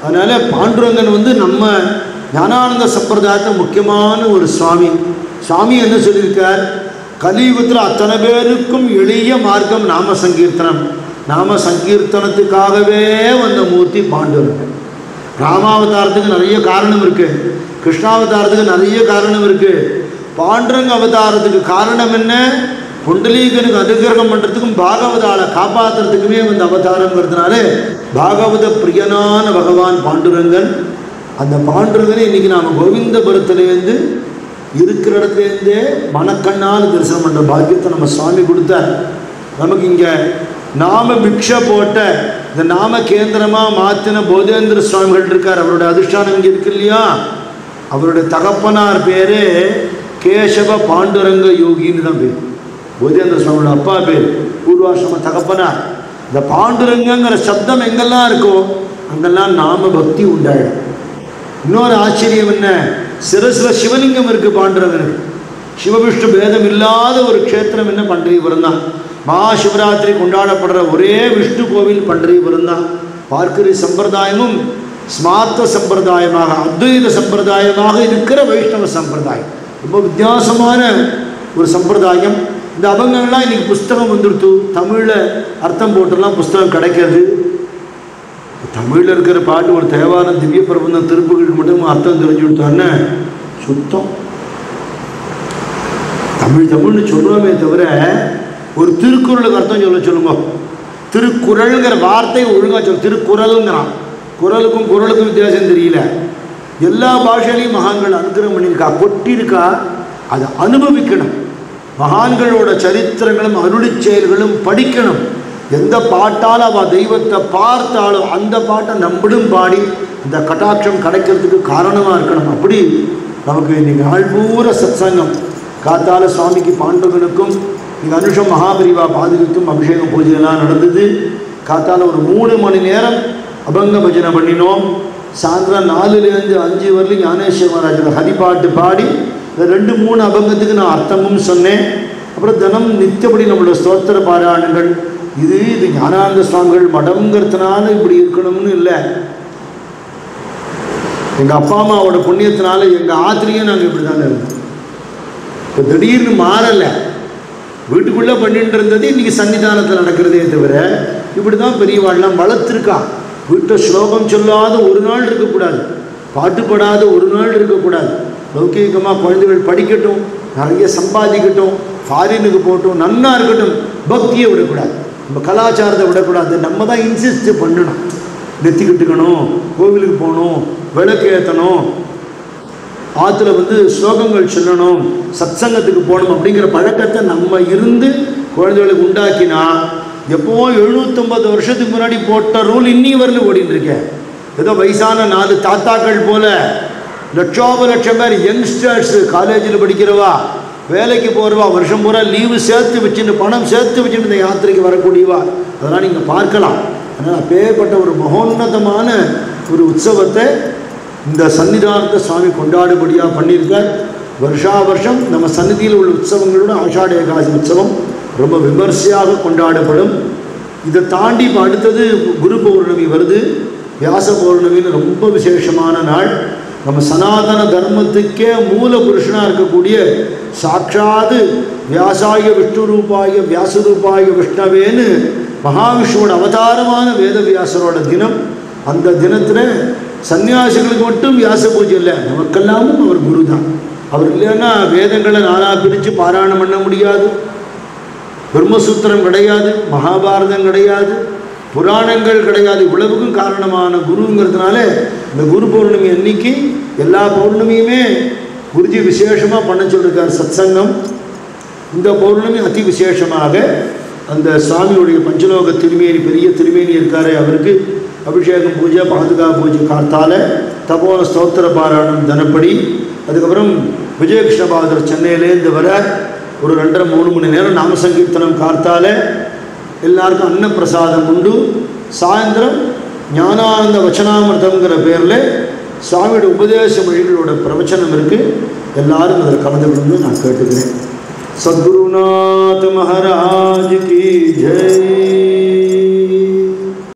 அதனால் பாண்டுரங்கன் வந்து நம்ம ஞானானந்த சம்பிரதாயத்தில் முக்கியமான ஒரு சுவாமி. சுவாமி என்ன சொல்லியிருக்கார், கலியுகத்தில் அத்தனை பேருக்கும் எளிய மார்க்கம் நாம சங்கீர்த்தனம். நாம சங்கீர்த்தனத்துக்காகவே வந்த மூர்த்தி பாண்டுரங்கன். ராமாவதாரத்துக்கு நிறைய காரணம் இருக்குது, கிருஷ்ணாவதாரத்துக்கு நிறைய காரணம் இருக்குது. பாண்டுரங்க அவதாரத்துக்கு காரணம் என்ன, புண்டலீகனுக்கு அனுகிரகம் பண்ணுறதுக்கும் பாகவதால காப்பாற்றுறதுக்குமே வந்து அவதாரங்கிறதுனால பாகவத பிரியனான பகவான் பாண்டுரங்கன். அந்த பாண்டுரங்கனை இன்றைக்கி நாம் கோவிந்தபுரத்துலேருந்து இருக்கிற இடத்துலேருந்தே மனக்கண்ணால் தரிசனம் பண்ணுற பாக்கியத்தை நம்ம சுவாமி கொடுத்தார். நமக்கு இங்கே நாம பிக்ஷை போட்ட இந்த நாம கேந்திரமாக மாற்றின போதேந்திர சுவாமிகள் இருக்கார். அவருடைய அதிஷ்டானம் இங்கே இருக்கு இல்லையா, அவருடைய தகப்பனார் பேர் கேசவ பாண்டுரங்க யோகின்னு தான் பேர். போதேந்திர சுவாமியோட அப்பா பேர் பூர்வாசிரம தகப்பனார். இந்த பாண்டுரங்கிற சப்தம் எங்கெல்லாம் இருக்கோ அங்கெல்லாம் நாம பக்தி உண்டாயிடும். இன்னொரு ஆச்சரியம் என்ன, சிரசில் சிவலிங்கம் இருக்குது பாண்டுரங்கனுக்கு. சிவவிஷ்ணு பேதம் இல்லாத ஒரு க்ஷேத்திரம் என்ன பண்டரிபுரம் தான். மகாசிவராத்திரி கொண்டாடப்படுற ஒரே விஷ்ணு கோவில் பண்டரிபுரம் தான். வார்க்கரி சம்பிரதாயமும் ஸ்மார்த்த சம்பிரதாயமாக அத்வைத சம்பிரதாயமாக இருக்கிற வைஷ்ணவ சம்பிரதாயம். ரொம்ப வித்தியாசமான ஒரு சம்பிரதாயம். இந்த அபங்கங்கள்லாம் இன்றைக்கி புஸ்தகம் வந்துடுத்து, தமிழில் அர்த்தம் போட்டெல்லாம் புஸ்தகம் கிடைக்கிறது. தமிழில் இருக்கிற பாட்டு ஒரு தேவாரம் திவ்ய பிரபந்தம் திருப்புகளுக்கு மட்டும் அர்த்தம் தெரிஞ்சு கொடுத்தான்னு சுத்தம். தமிழ்னு சொல்கிறோமே தவிர ஒரு திருக்குறளுக்கு அர்த்தம் சொல்லுங்க. திருக்குறளுங்கிற வார்த்தை ஒழுங்காக திருக்குறளுங்கிறான். குறளுக்கும் குறளுக்கும் வித்தியாசம் தெரியல. எல்லா பாஷையிலையும் மகான்கள் அனுகிரகம் பண்ணியிருக்கா, கொட்டியிருக்கா. அதை அனுபவிக்கணும். மகான்களோட சரித்திரங்களும் அருளி செயல்களும் படிக்கணும். எந்த பாட்டால் அவள் தெய்வத்தை பார்த்தாலும் அந்த பாட்டை நம்மளும் பாடி அந்த கட்டாட்சம் கிடைக்கிறதுக்கு காரணமாக இருக்கணும். அப்படி நமக்கு இன்றைக்கி நாள் பூரா சத்சங்கம். காத்தால சுவாமிக்கு பாண்டவனுக்கும் இங்கே அனுஷம் மகாபரிவா பாதுகாத்தும் அபிஷேகம் பூஜையெல்லாம் நடந்தது. காத்தால ஒரு 3 மணி நேரம் அபங்க பஜனை பண்ணினோம். சாயந்தரம் 4லேருந்து 5 வரலையும் ஞானேஸ்வர மகாராஜோட ஹரிபாட்டு பாடி 2-3 அபங்கத்துக்கு நான் அர்த்தமும் சொன்னேன். அப்புறம் தினம் நித்தியப்படி நம்மளோட ஸ்தோத்திர பாராயணங்கள். இது ஞானானந்த சுவாமிகள் மடங்கிறதுனால இப்படி இருக்கணும்னு இல்லை. எங்கள் அப்பா அம்மாவோட புண்ணியத்தினால எங்கள் ஆத்திரியும் நாங்கள் இப்படி தானே இருந்தோம். இப்போ திடீர்னு மாறலை. வீட்டுக்குள்ளே பண்ணிட்டு இருந்தது இன்றைக்கி சன்னிதானத்தில் நடக்கிறதே தவிர இப்படி தான் பெரியவாள்லாம் வளர்த்துருக்கா. வீட்டில் ஸ்லோகம் சொல்லாத ஒரு நாள் இருக்கக்கூடாது, பாட்டுப்படாத ஒரு நாள் இருக்கக்கூடாது. லௌகீகமாக குழந்தைகள் படிக்கட்டும், நிறைய சம்பாதிக்கட்டும், ஃபாரினுக்கு போட்டும், நன்னா இருக்கட்டும். பக்தியை விடக்கூடாது, நம்ம கலாச்சாரத்தை விடக்கூடாது. நம்ம தான் இன்சிஸ்ட் பண்ணணும். நெத்திக்கிட்டுக்கணும், கோவிலுக்கு போகணும், விளக்கு ஏற்றணும், ஆற்றுல ஸ்லோகங்கள் சொல்லணும், சத்சங்கத்துக்கு போகணும் அப்படிங்கிற பழக்கத்தை நம்ம இருந்து குழந்தைகளுக்கு உண்டாக்கினா எப்போவோ 750 வருஷத்துக்கு முன்னாடி போட்ட ரூல் இன்னி வரல ஓடிட்டு இருக்கேன். ஏதோ வயசான 4 தாத்தாக்கள் போல லட்சோபலட்சம் பேர் யங்ஸ்டர்ஸ் காலேஜில் படிக்கிறவா, வேலைக்கு போகிறவா, வருஷம் பூரா லீவு சேர்த்து வச்சுட்டு பணம் சேர்த்து வச்சுட்டு இந்த யாத்திரைக்கு வரக்கூடியவா, அதெல்லாம் நீங்கள் பார்க்கலாம். அதனால் அப்பேற்பட்ட ஒரு மகோன்னதமான ஒரு உற்சவத்தை இந்த சன்னிதானத்தை சுவாமி கொண்டாடுபடியாக பண்ணியிருக்கார். வருஷா வருஷம் நம்ம சன்னிதியில் உள்ள உற்சவங்களோட ஆஷாட ஏகாதசி உற்சவம் ரொம்ப விமர்சையாக கொண்டாடப்படும். இதை தாண்டி இப்போ அடுத்தது குரு பௌர்ணமி வருது. வியாச பௌர்ணமின்னு ரொம்ப விசேஷமான நாள். நம்ம சனாதன தர்மத்துக்கே மூல புருஷனாக இருக்கக்கூடிய சாட்சாது வியாசாய விஷ்ணு ரூபாய வியாசரூபாய விஷ்ணவேன்னு மகாவிஷ்ணுவோட அவதாரமான வேதவியாசரோட தினம். அந்த தினத்தில் சன்னியாசிகளுக்கு மட்டும் வியாச பூஜை இல்லை, நமக்கெல்லாமும் அவர் குரு தான். அவர் இல்லைன்னா வேதங்களை நானாக பிரித்து பாராயணம் பண்ண முடியாது, பிரம்மசூத்திரம் கிடையாது, மகாபாரதம் கிடையாது, புராணங்கள் கிடையாது. இவ்வளவுக்கும் காரணமான குருங்கிறதுனால இந்த குரு பௌர்ணமி அன்னைக்கு எல்லா பௌர்ணமியுமே குருஜி விசேஷமாக பண்ண சொல்லியிருக்கார் சத்சங்கம். இந்த பௌர்ணமி அதி விசேஷமாக அந்த சுவாமியுடைய பஞ்சலோக திருமேனி, பெரிய திருமேனி இருக்காரு, அவருக்கு அபிஷேகம் பூஜை, பாதுகா பூஜை கார்த்தால, தபோன ஸ்தோத்திர பாராயணம் தினப்படி. அதுக்கப்புறம் விஜயகிருஷ்ண பாகதர் சென்னையிலேருந்து வர ஒரு 2.5-3 மணி நேரம் நாம சங்கீர்த்தனம் கார்த்தால. எல்லாருக்கும் அன்னப்பிரசாதம் உண்டு. சாயந்தரம் ஞானானந்த வச்சனாமிர்தம்ங்கிற பேரில் சுவாமியோட உபதேச மொழிகளோட பிரவச்சனம் இருக்குது. எல்லாரும் அதில் கலந்துக்கணும்னு நான் கேட்டுக்கிறேன். சத்குருநாத் மகாராஜ் கி ஜெய்.